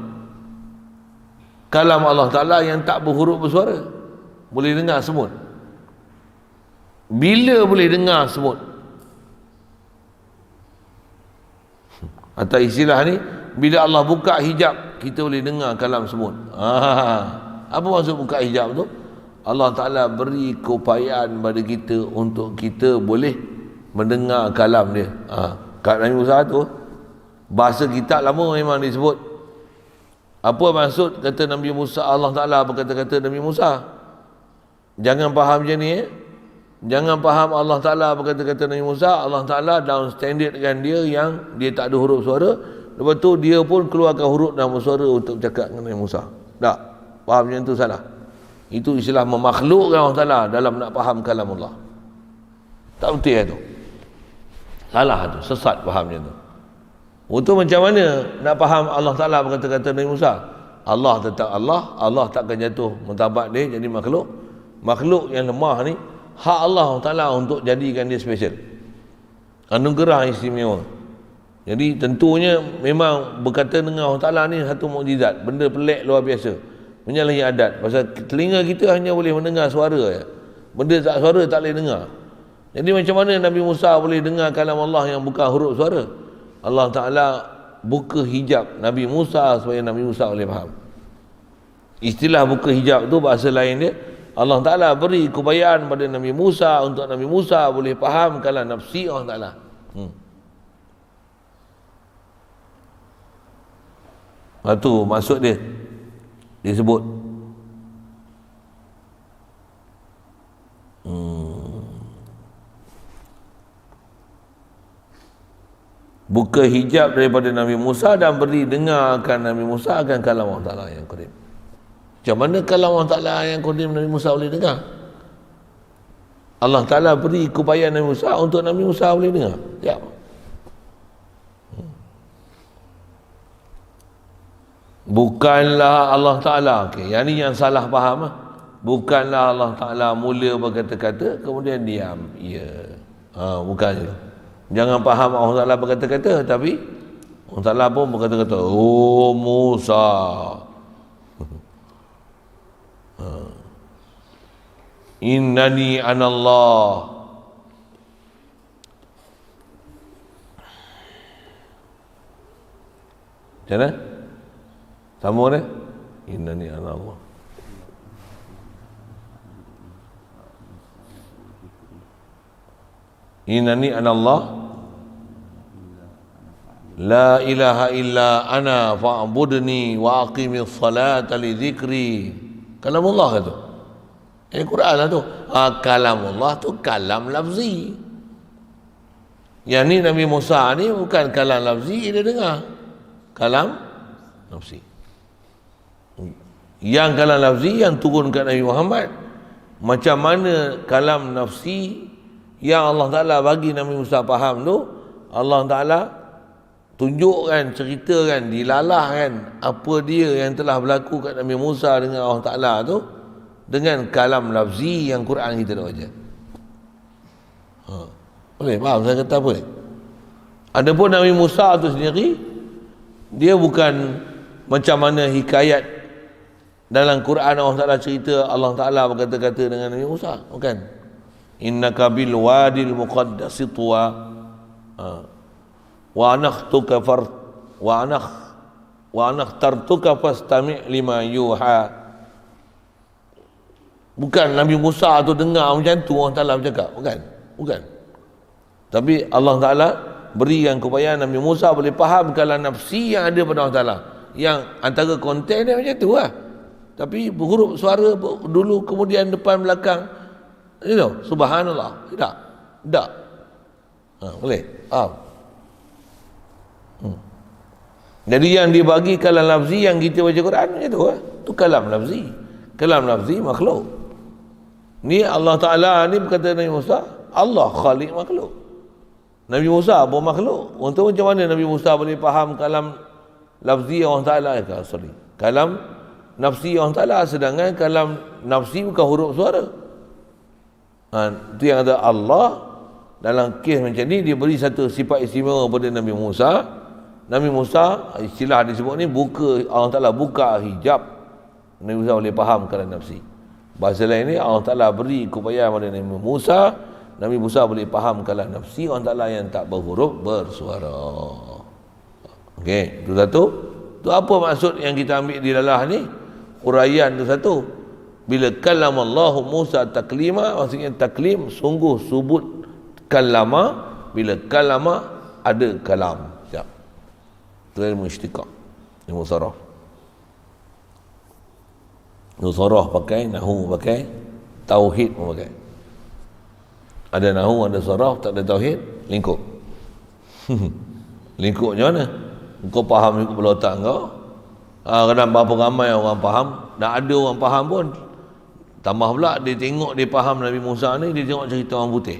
kalam Allah Ta'ala yang tak berhuruf bersuara. Boleh dengar semut. Bila boleh dengar semut? Atau istilah ni, bila Allah buka hijab, kita boleh dengar kalam semut. Apa maksud buka hijab tu? Allah Ta'ala beri keupayaan pada kita untuk kita boleh mendengar kalam dia. Kat Nabi Musa tu, bahasa kitab lama memang disebut. Apa maksud kata Nabi Musa, Allah Ta'ala berkata-kata Nabi Musa? Jangan faham macam ni Jangan faham Allah Ta'ala berkata-kata Nabi Musa, Allah Ta'ala down standard dengan dia yang dia tak ada huruf suara. Lepas tu dia pun keluarkan huruf dan suara untuk bercakap dengan Nabi Musa. Tak, faham macam tu salah. Itu istilah memakhlukkan Allah Ta'ala dalam nak faham kalam Allah. Tak betul tu. Salah tu, sesat fahamnya tu. Untuk macam mana nak faham Allah Ta'ala berkata-kata Nabi Musa? Allah tetap Allah, Allah takkan jatuh martabat dia jadi makhluk. Makhluk yang lemah ni, hak Allah Ta'ala untuk jadikan dia special. Anugerah istimewa. Jadi tentunya memang berkata dengan Allah Ta'ala ni satu mukjizat, benda pelik luar biasa. Menyalahi adat. Pasal telinga kita hanya boleh mendengar suara ya. Benda tak suara tak boleh dengar. Jadi macam mana Nabi Musa boleh dengar kalam Allah yang bukan huruf suara? Allah Ta'ala buka hijab Nabi Musa supaya Nabi Musa boleh faham. Istilah buka hijab tu bahasa lain dia, Allah Ta'ala beri keupayaan pada Nabi Musa untuk Nabi Musa boleh faham kalam nafsi Allah Ta'ala. Itu maksud dia. Dia sebut buka hijab daripada Nabi Musa dan beri dengarkan Nabi Musa akan kalam Allah Ta'ala yang qadim. Macam mana kalam Allah Ta'ala yang qadim Nabi Musa boleh dengar? Allah Ta'ala beri keupayaan Nabi Musa untuk Nabi Musa boleh dengar. Ya. Bukanlah Allah Ta'ala, okay, yang ni yang salah faham lah. Bukanlah Allah Ta'ala mula berkata-kata kemudian diam. Ya. Bukan. Jangan faham Allah Ta'ala berkata-kata, tapi Allah Ta'ala pun berkata-kata, oh Musa. Innani anallah. Macam mana? Sambung dia. Innani anallah. Innani anallah. La ilaha illa ana fa'budni wa aqimis salata li dzikri. Kalamullah kata. Ini Quran lah tu. Kalamullah tu kalam lafzi. Yang ni Nabi Musa ni bukan kalam lafzi, dia dengar. Kalam nafsi. Yang kalam lafzi yang turun kat Nabi Muhammad. Macam mana kalam nafsi yang Allah Ta'ala bagi Nabi Musa faham tu, Allah Ta'ala tunjukkan, ceritakan, dilalahkan apa dia yang telah berlaku kat Nabi Musa dengan Allah Ta'ala tu dengan kalam lafzi yang Quran kita dah baca. Boleh faham saya kata apa ni? Adapun Nabi Musa tu sendiri, dia bukan macam mana hikayat dalam Quran Allah Ta'ala cerita Allah Ta'ala berkata-kata dengan Nabi Musa, bukan. Innaka bil wadil muqaddasi tuwa wa anakhtuka far wa anakhtartuka fastami' lima yuha. Bukan Nabi Musa tu dengar macam tu Allah Ta'ala bercakap, bukan. Tapi Allah Ta'ala berikan keupayaan Nabi Musa boleh faham kalam nafsi yang ada pada Allah Ta'ala, yang antara konten dia macam tu lah. Tapi huruf suara dulu kemudian depan belakang, you know, subhanallah, tidak. Boleh faham? Jadi yang dibagi kalam lafzi yang kita baca Quran macam tu lah. Tu kalam lafzi makhluk. Ni Allah Ta'ala ni berkata Nabi Musa, Allah khalik makhluk. Nabi Musa pun makhluk. Untuk macam mana Nabi Musa boleh faham kalam lafzi Allah Ta'ala? Kalam nafsi Allah Ta'ala, sedangkan kalam nafsi bukan huruf suara. Itu yang ada Allah. Dalam kes macam ni, dia beri satu sifat istimewa pada Nabi Musa. Nabi Musa, istilah disebut ni, Allah Ta'ala buka hijab. Nabi Musa boleh faham kalam nafsi. Bahasa lain ni, Allah Ta'ala beri keupayaan pada Nabi Musa. Nabi Musa boleh faham kalam nafsi Allah Ta'ala yang tak berhuruf bersuara. Okey, itu satu. Itu apa maksud yang kita ambil di dalam ni? Uraian tu satu. Bila kalam Allah Musa taklima, maksudnya taklim sungguh subut kalama. Bila kalama ada kalam. Siap. Itu ilmu istiqaq, ilmu saraf. Ilmu saraf pakai, nahu pakai, tauhid pun pakai. Ada nahu, ada saraf, tak ada tauhid, lingkup. Lingkup macam mana? Kau faham ikut kepala otak kau. Kadang berapa ramai orang faham, dan ada orang faham pun tambah pula dia tengok, dia faham Nabi Musa ni, dia tengok cerita orang putih.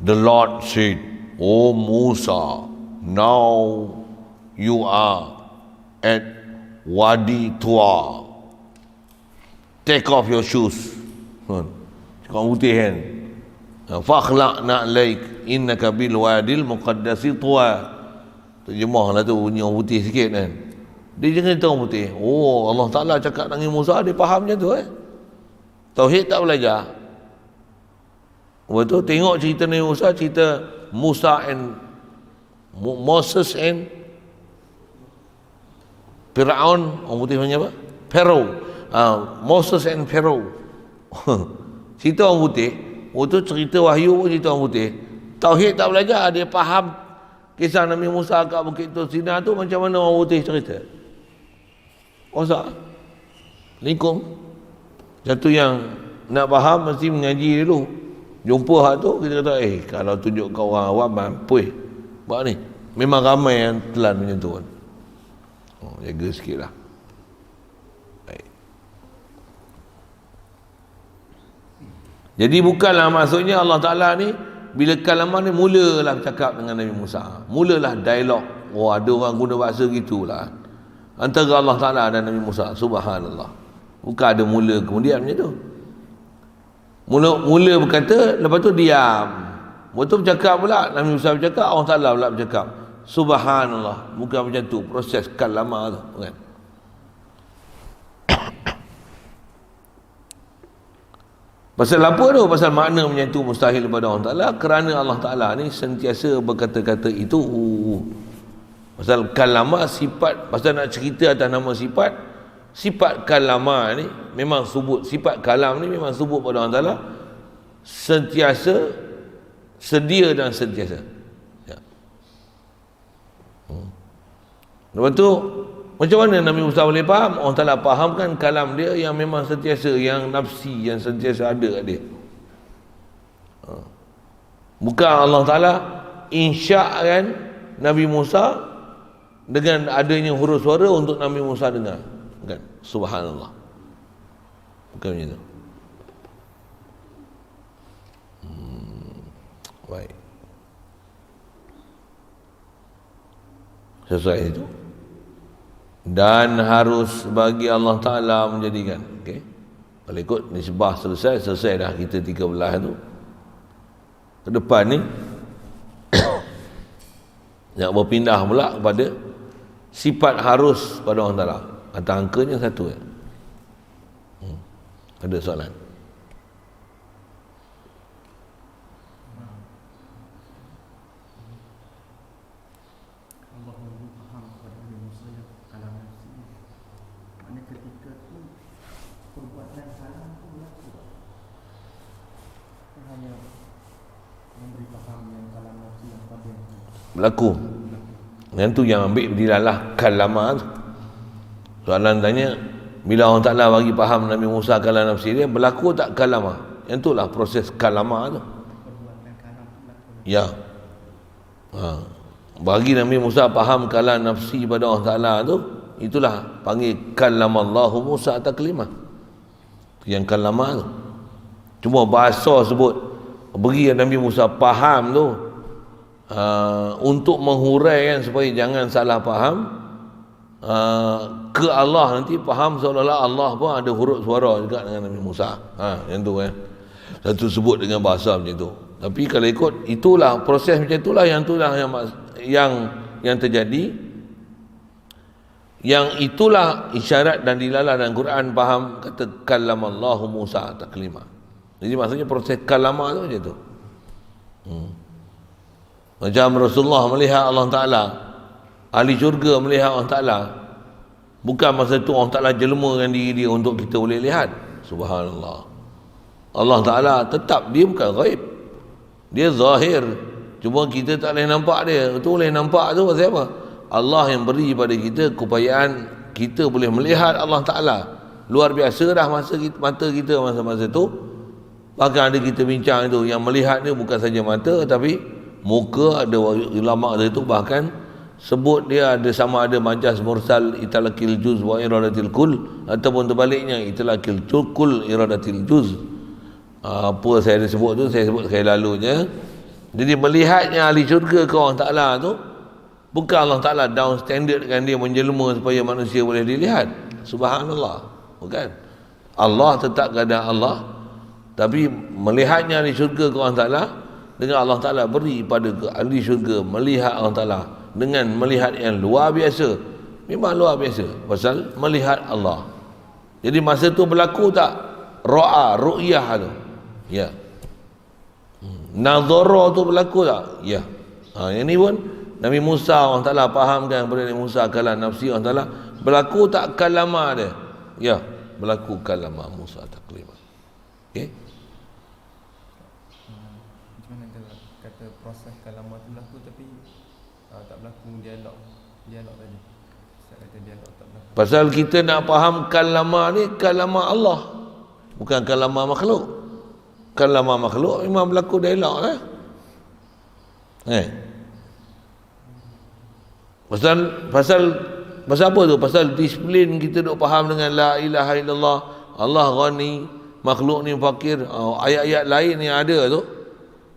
The Lord said, oh Musa, now you are at Wadi Tuwa, take off your shoes. Orang putih kan, fakhla'na alaik innaka bil wadil muqaddasi tuwa. Terjemahlah tu bunyi orang putih sikit kan. Dia jangan cerita orang putih. Oh, Allah Ta'ala cakap dengan Musa, dia faham macam tu Tauhid tak belajar. Lepas tu tengok cerita Nabi Musa, cerita Moses and Fir'aun. Orang putih panggil apa? Pharaoh. Moses and Pharaoh. Cerita orang putih. Waktu cerita wahyu pun cerita orang putih. Tauhid tak belajar, dia faham kisah Nabi Musa kat Bukit Tur Sina tu macam mana orang putih cerita. Kosak lingkung. Satu yang nak faham mesti mengaji dulu. Jumpa hak tu, kita kata kalau tunjuk kau orang awam mampu buat ni. Memang ramai yang telan macam tu kan. Jaga sikit lah. Jadi bukanlah maksudnya Allah Ta'ala ni bila kalamah ni mulalah bercakap dengan Nabi Musa, mulalah dialog. Ada orang guna bahasa gitulah antara Allah Ta'ala dan Nabi Musa. Subhanallah. Bukan ada mula kemudian macam tu. Mula berkata, lepas tu diam. Lepas tu bercakap pula, Nabi Musa bercakap, Allah Ta'ala pula bercakap. Subhanallah. Bukan macam tu proses kalama tu, kan? Pasal apa tu? Pasal makna menyentuh mustahil kepada Allah Ta'ala, kerana Allah Ta'ala ni sentiasa berkata-kata itu. Pasal kalama sifat, pasal nak cerita atas nama sifat, sifat kalama ni memang sebut, sifat kalam ni memang sebut pada Allah Ta'ala sentiasa, sedia dan sentiasa. Ya. Lepas tu, macam mana Nabi Musa boleh faham? Allah Ta'ala fahamkan kalam dia yang memang sentiasa, yang nafsi, yang sentiasa ada kat dia. Bukan Allah Ta'ala insyakan Nabi Musa dengan adanya huruf suara untuk Nabi Musa dengar. Bukan. Subhanallah. Bukan macam tu. Baik. Sesuai itu. Dan harus bagi Allah Ta'ala menjadikan. Okay. Kalau ikut nisbah selesai dah kita 13 tu. Ke depan ni nak berpindah pula kepada sifat harus pada Allah Ta'ala. Atas angkanya satu ya. Ada soalan? Berlaku. Yang tu yang ambil dilalah kalama tu. Soalan tanya, bila Allah Ta'ala bagi faham Nabi Musa kalam nafsi dia, berlaku tak kalama? Yang tu lah proses kalama tu. Ya. Bagi Nabi Musa faham kalam nafsi pada Allah Ta'ala tu, itulah panggil kalamallahu Musa taklima. Yang kalama tu. Cuma bahasa sebut bagi Nabi Musa faham tu, untuk menghuraikan supaya jangan salah faham ke Allah, nanti faham seolah-olah Allah pun ada huruf suara juga dengan Nabi Musa. Yang tu kan. Satu sebut dengan bahasa macam tu. Tapi kalau ikut itulah proses macam itulah yang terjadi. Yang itulah isyarat dan dilalah dalam Quran faham kata kalamallahu Musa taklima. Jadi maksudnya proses kalama tu macam tu. Macam Rasulullah melihat Allah Ta'ala, ahli syurga melihat Allah Ta'ala, bukan masa tu Allah Ta'ala jelmakan diri dia untuk kita boleh lihat. Subhanallah. Allah Ta'ala tetap dia bukan ghaib, dia zahir, cuma kita tak boleh nampak dia. Tu boleh nampak tu pasal apa? Allah yang beri pada kita keupayaan kita boleh melihat Allah Ta'ala. Luar biasa dah mata kita masa-masa tu. Bahkan ada kita bincang itu, yang melihat ni bukan saja mata tapi muka. Ada ulama dari itu bahkan sebut dia ada sama ada majas mursal italakil juz wa iradatil kul, ataupun terbaliknya italakil kul iradatil juz. Apa saya ada sebut tu, saya sebut sekali lalu je. Jadi melihatnya ahli syurga ke Allah Ta'ala tu, bukan Allah Ta'ala down standard kan dia menjelma supaya manusia boleh dilihat. Subhanallah. Bukan. Allah tetap keadaan Allah, tapi melihatnya ahli syurga ke Allah Ta'ala, dengan Allah Ta'ala beri pada ahli syurga melihat Allah Ta'ala dengan melihat yang luar biasa. Memang luar biasa pasal melihat Allah. Jadi masa tu berlaku tak ru'yah tu? Ya. Nazara tu berlaku tak? Ya. Yang ni pun Nabi Musa Allah Ta'ala fahamkan kepada Nabi Musa kalam nafsi Allah Ta'ala, berlaku tak kalama dia? Ya, berlaku kalama Musa taklima. Okey. Proses kalama tu berlaku tapi tak berlaku dialog tadi. Saya kata dialog tak berlaku. Pasal kita nak faham kalama ni kalama Allah, bukan kalama makhluk. Kalama makhluk memang berlaku dialog lah. Pasal apa tu? Pasal disiplin kita duk faham dengan la ilaha illallah, Allah ghani, makhluk ni fakir. Ayat-ayat lain yang ada tu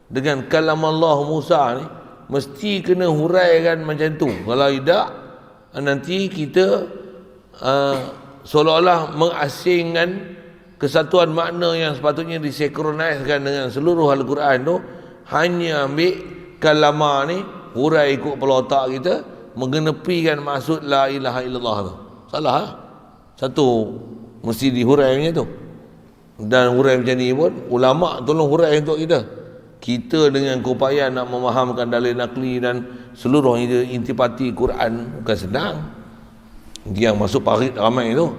dengan kalam Allah Musa ni mesti kena huraikan macam tu. Kalau tidak, nanti kita seolah-olah mengasingkan kesatuan makna yang sepatutnya disinkronisekan dengan seluruh Al-Quran tu, hanya ambil kalama ni hurai ikut kepala otak kita, mengenepikan maksud la ilaha illallah tu. Salah lah. Satu mesti dihurai macam tu. Dan hurai macam ni pun ulama tolong hurai untuk kita. Kita dengan keupayaan nak memahamkan dalil nakli dan seluruh intipati Quran bukan senang. Yang masuk parit ramai tu.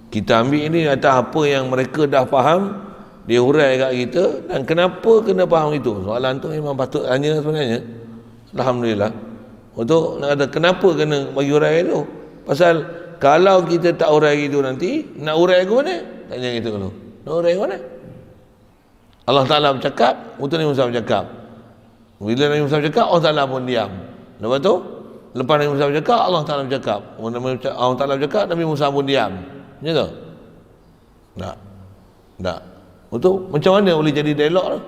Kita ambil ni atas apa yang mereka dah faham, dia hurai kat kita, dan kenapa kena faham itu. Soalan tu memang patut tanya sebenarnya. Alhamdulillah. Untuk nak kata kenapa kena bagi hurai itu. Pasal kalau kita tak hurai itu nanti, nak hurai ke mana? Tanya kita dulu. Nak hurai ke mana? Allah Ta'ala bercakap, betul Nabi Musa bercakap. Bila Nabi Musa bercakap, Allah Ta'ala pun diam. Lepas tu, lepas Nabi Musa bercakap, Allah Ta'ala bercakap. Allah Ta'ala bercakap, Nabi Musa pun diam. Macam tu? Tak. Betul? Macam mana boleh jadi dialog tu?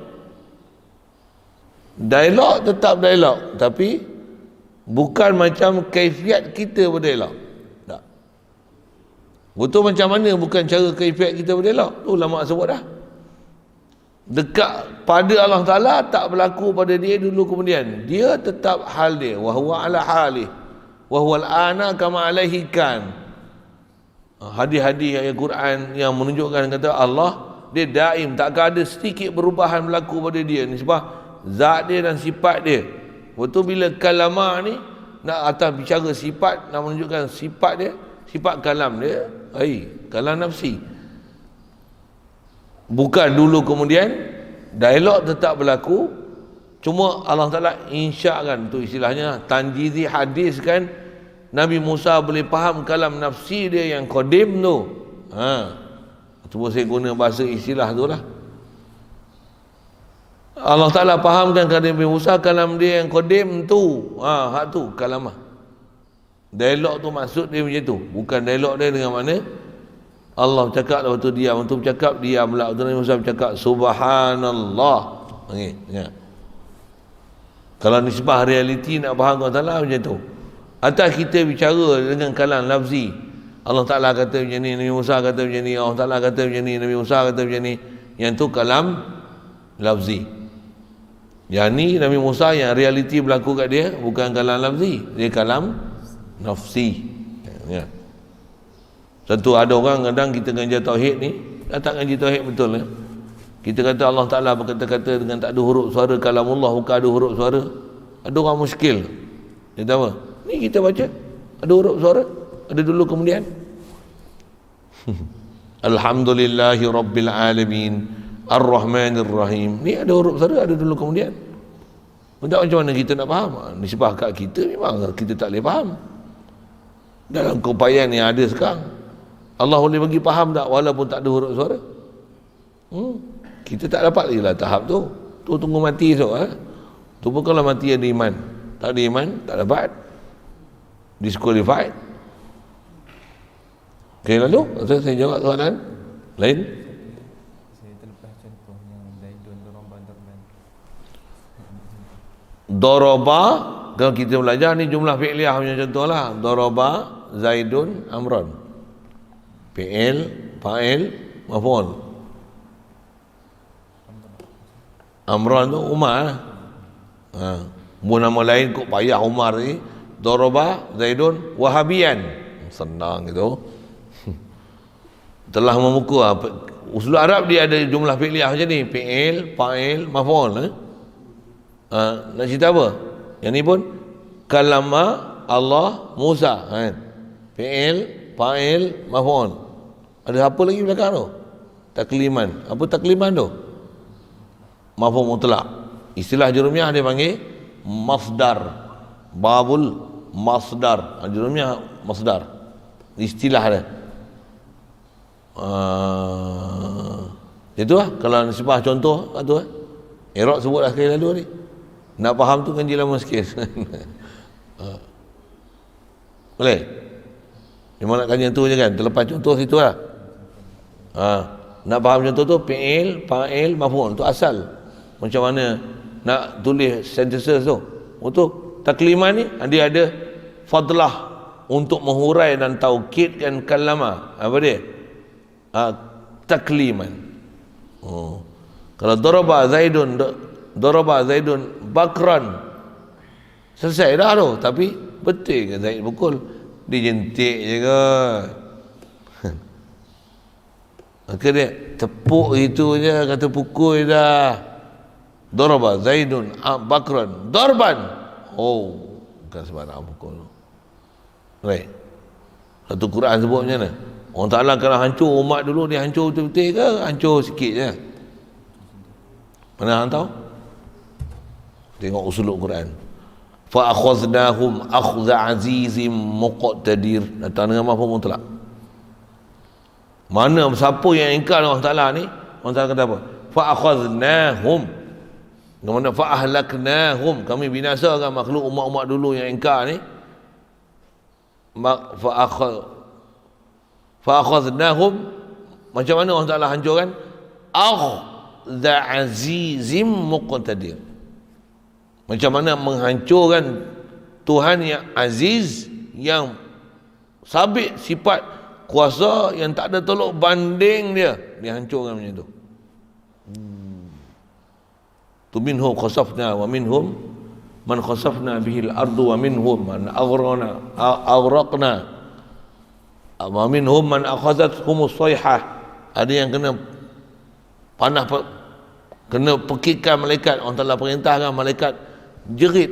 Dialog tetap dialog, tapi bukan macam kaifiat kita berdialog. Tak. Betul macam mana bukan cara kaifiat kita berdialog? Tu ulama sebut dah. Dekat pada Allah Ta'ala tak berlaku pada dia dulu kemudian. Dia tetap hal dia. Wa huwa ala halih. Wa huwa al-ana kama alaihi kan. Hadis-hadis ayat Quran yang menunjukkan kata Allah, dia daim, takkan ada sedikit perubahan berlaku pada dia. Ni sebab zat dia dan sifat dia. Betul bila kalama ni nak atas bicara sifat, nak menunjukkan sifat dia, sifat kalam dia, kalam nafsi. Bukan dulu kemudian, dialog tetap berlaku, cuma Allah Ta'ala insyakan, tu istilahnya tanjizi hadis kan, Nabi Musa boleh faham kalam nafsi dia yang qadim tu. Cuma saya guna bahasa istilah tu lah. Allah Ta'ala fahamkan kepada Nabi Musa kalam dia yang qadim tu. Hak tu kalamah. Dialog tu maksud dia macam tu. Bukan dialog dia dengan mana Allah bercakap, lepas tu diam. Untuk bercakap, diam pula. Nabi Musa bercakap, Subhanallah. Ingat. Kalau nisbah realiti nak faham Allah Ta'ala macam tu. Atas kita bicara dengan kalam lafzi, Allah Ta'ala kata macam ni, Nabi Musa kata macam ni, Allah Ta'ala kata macam ni, Nabi Musa kata macam ni. Yang tu kalam lafzi. Yang ni Nabi Musa yang realiti berlaku kat dia, bukan kalam lafzi, dia kalam nafsi. Ya. Satu ada orang kadang kita ngaji tauhid ni, tak ngaji tauhid betul ya. Kita kata Allah Ta'ala berkata-kata dengan tak ada huruf suara, kalamullah bukan ada huruf suara. Ada orang muskil. Dia tahu apa? Ni kita baca ada huruf suara, ada dulu kemudian. Alhamdulillahi Rabbil Alamin Ar-Rahmanir Rahim. Ni ada huruf suara, ada dulu kemudian. Tak macam mana kita nak faham? Nisbah kat kita memang kita tak boleh faham. Dalam keupayaan yang ada sekarang, Allah boleh bagi faham tak walaupun tak ada huruf suara? Kita tak dapat lagi lah tahap tu. Tu tunggu mati esok. Tu pun kalau mati ada iman. Tak ada iman, tak dapat. Disqualified. Okay, lalu saya jawab soalan lain. Saya terlepas contoh yang Zaidun Doroba, kalau kita belajar ni jumlah fi'liyah punya contoh lah. Doroba, Zaidun, Amran. Fi'il, fa'il, maf'ul. Amran tu Umar lah. Buat nama lain kok payah Umar ni. Doroba, Zaidun, Wahabian. Senang gitu. Telah memukul. Usul Arab dia ada jumlah fi'liyah macam ni. Fi'il, fa'il, maf'ul. Nak cerita apa? Yang ni pun kalama Allah Musa. Fi'il, fa'il, maf'ul. Ada apa lagi belakang tu? Takliman. Apa takliman tu? Maf'ul mutlak. Istilah jurumiah dia panggil masdar. Babul masdar. Jurumiah masdar. Istilah dia. Itulah kalau nisbah contoh tu. Iraq sebutlah sekali lalu ni. Nak faham tu kanji lama sikit. Boleh? Memang nak kaji tu je kan? Terlepas contoh situ lah. Nak faham contoh tu, fi'il, fa'il, maf'ul. Tu asal. Macam mana nak tulis sentences tu. Untuk takliman ni, dia ada fadlah untuk menghurai dan taukidkan kalama. Apa dia? Takliman. Kalau daraba Zaidun bakran, Selesai dah tu. Tapi betul ke Zaid pukul? Dia jentik je kot. Maka dia tepuk itu je, kata pukul dah. Daraba Zaidun Bakran darban. Oh, bukan sembarang pukul. Baik. Satu Quran sebut macam mana? Orang Ta'ala kalau hancur umat dulu, dia hancur betul-betul ke hancur sikit je? Mana hang tahu? Tengok usulul Quran. Fa akhadnahum akhdha azizim muqtadir. Datang dengan mahfuz mutlak. Mana siapa yang ingkar Allah Ta'ala ni? Allah Ta'ala kata apa? Fa akhadnahum. Kemudian fa ahlaknahum. Kami binasakan makhluk umat-umat dulu yang ingkar ni. Fa akhadnahum. Macam mana Allah Ta'ala hancurkan? Akhdha azizim muqtadir. Macam mana menghancurkan Tuhan yang aziz, yang sabit sifat kuasa, yang tak ada tolok banding dia, dihancurkan macam tu. Tu minhum khasafna wa minhum man khasafna bihil ardu wa minhum man aghraqna wa minhum man akhadhathumus sayhah. Ada yang kena panah, kena pekikan malaikat. Allah Ta'ala perintahkan malaikat jerit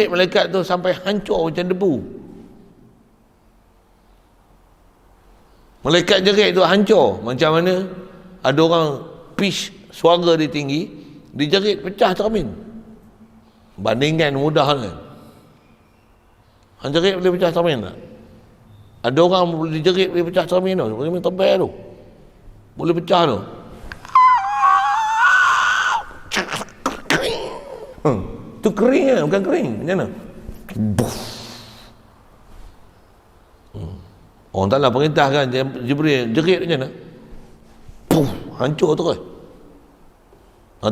malaikat tu sampai hancur macam debu. Malaikat jerit tu hancur. Macam mana ada orang pitch suara dia tinggi, dijerit pecah cermin. Bandingkan mudah kan? Hang jerit boleh pecah cermin tak? Ada orang boleh jerit boleh pecah cermin tu. Cermin tebal tu boleh pecah tu. Tu kering lah, bukan kering. Macam mana? Orang Ta'ala perintahkan Jibril jerit macam mana? Hancur terus.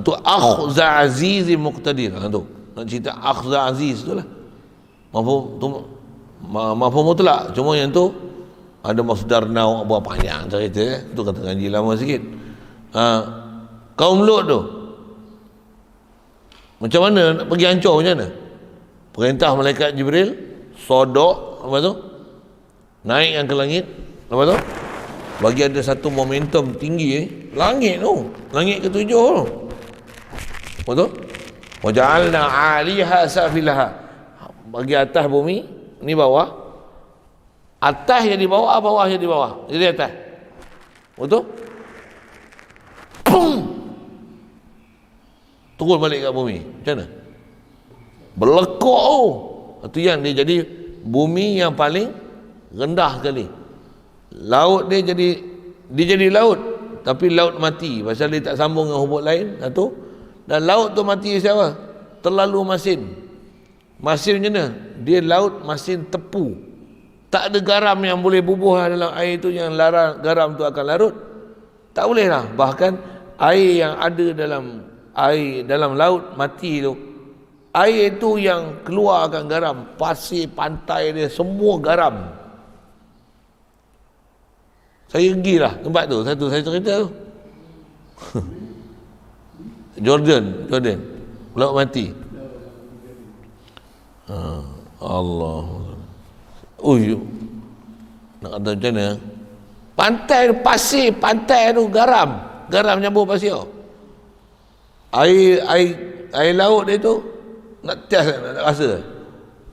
Tu akhza azizi muqtadir. Tu nak cerita akhza aziz tu lah. Mafhum mutlak. Cuma yang tu ada masdar nau buat panjang cerita. Tu kata ngaji lama sikit. Kaum Lut tu macam mana nak pergi hancur, macam mana? Perintah malaikat Jibril sodok, apa tu? Naikkan ke langit, apa tu? Bagi ada satu momentum tinggi langit tu, langit ke-7 tu. Apa tu? Wa ja'alna 'aliha safilaha. Bagi atas bumi, ni bawah. Atas jadi bawah, bawah jadi bawah. Jadi atas. Betul? Pum! Turun balik kat bumi. Macam mana? Berlekuk tu. Itu yang dia jadi bumi yang paling rendah sekali. Laut dia jadi laut, tapi laut mati pasal dia tak sambung dengan hubung lain. Satu. Dan laut tu mati siapa? Terlalu masin. Masin macam mana? Dia laut masin tepu. Tak ada garam yang boleh bubuh dalam air tu, yang larang garam tu akan larut. Tak boleh lah. Bahkan air yang ada dalam laut mati tu, air tu yang keluarkan garam, pasir pantai dia semua garam. Saya pergilah tempat tu, satu saya cerita tu. Jordan laut mati. Allah. Nak kata macam mana? Pantai, pasir pantai tu garam campur pasir. Air laut dia tu nak test, nak rasa.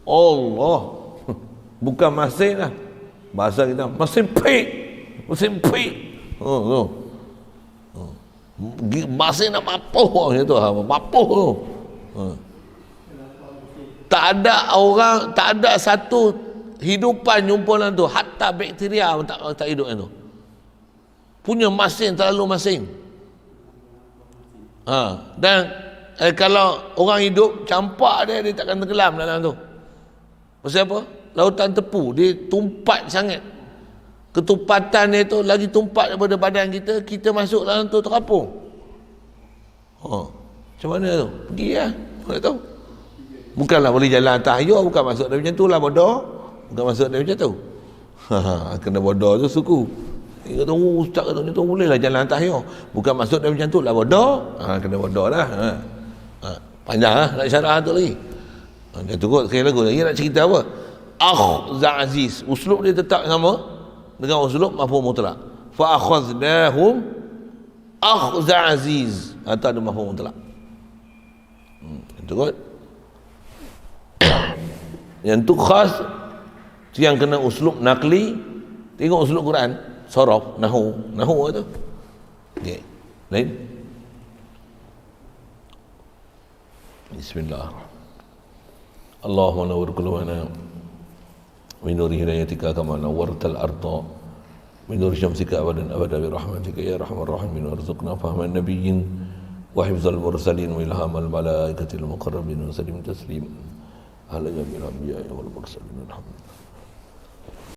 Allah. Bukan masin lah. Bahasa kita mesin pik. Masin nak mapuh macam tu. Mapuh tu. Tak ada satu hidupan jumpa dalam tu. Hatta bakteria pun tak hidup dalam tu. Punya masin, terlalu masin. Dan kalau orang hidup campak dia takkan tenggelam dalam tu. Pasal apa? Lautan tepu, dia tumpat sangat. Ketumpatan dia tu lagi tumpat daripada badan kita. Kita masuk dalam tu terapung. Macam mana tu? Pergi lah. Mana tahu? Bukanlah boleh jalan atas air, bukan masuk dari macam tu lah, bodoh. Bukan masuk dari macam tu. Kena bodoh tu suku. Dia kata, ustaz kata macam tu, boleh lah jalan atas air. Bukan masuk dari macam tu lah, bodoh. Kena bodoh lah. Panjang lah nak syarah tu lagi. Dia turut sekali lagu. Dia nak cerita apa? Akhza aziz. Uslub dia tetap sama dengan uslub mafhum mutlak. Fa akhadnahum akhza aziz. Atau ada mafhum mutlak. Turut. Yang tu khas yang kena uslub naqli. Tengok uslub Quran, saraf, nahu tu. Okey. Lain. Bismillah. Allahumma nawwir qulubana min nuri hidayatika kama nawwartal arda min nuri syamsika abadan abada bi rahmatika ya arhamar rahimin warzuqna fahman nabiyyin wa hifzal mursalin wa ilhamal malaikatil muqarrabin wa sallim taslim ala jamil anbiya'i wal mursalin alhamdulillah.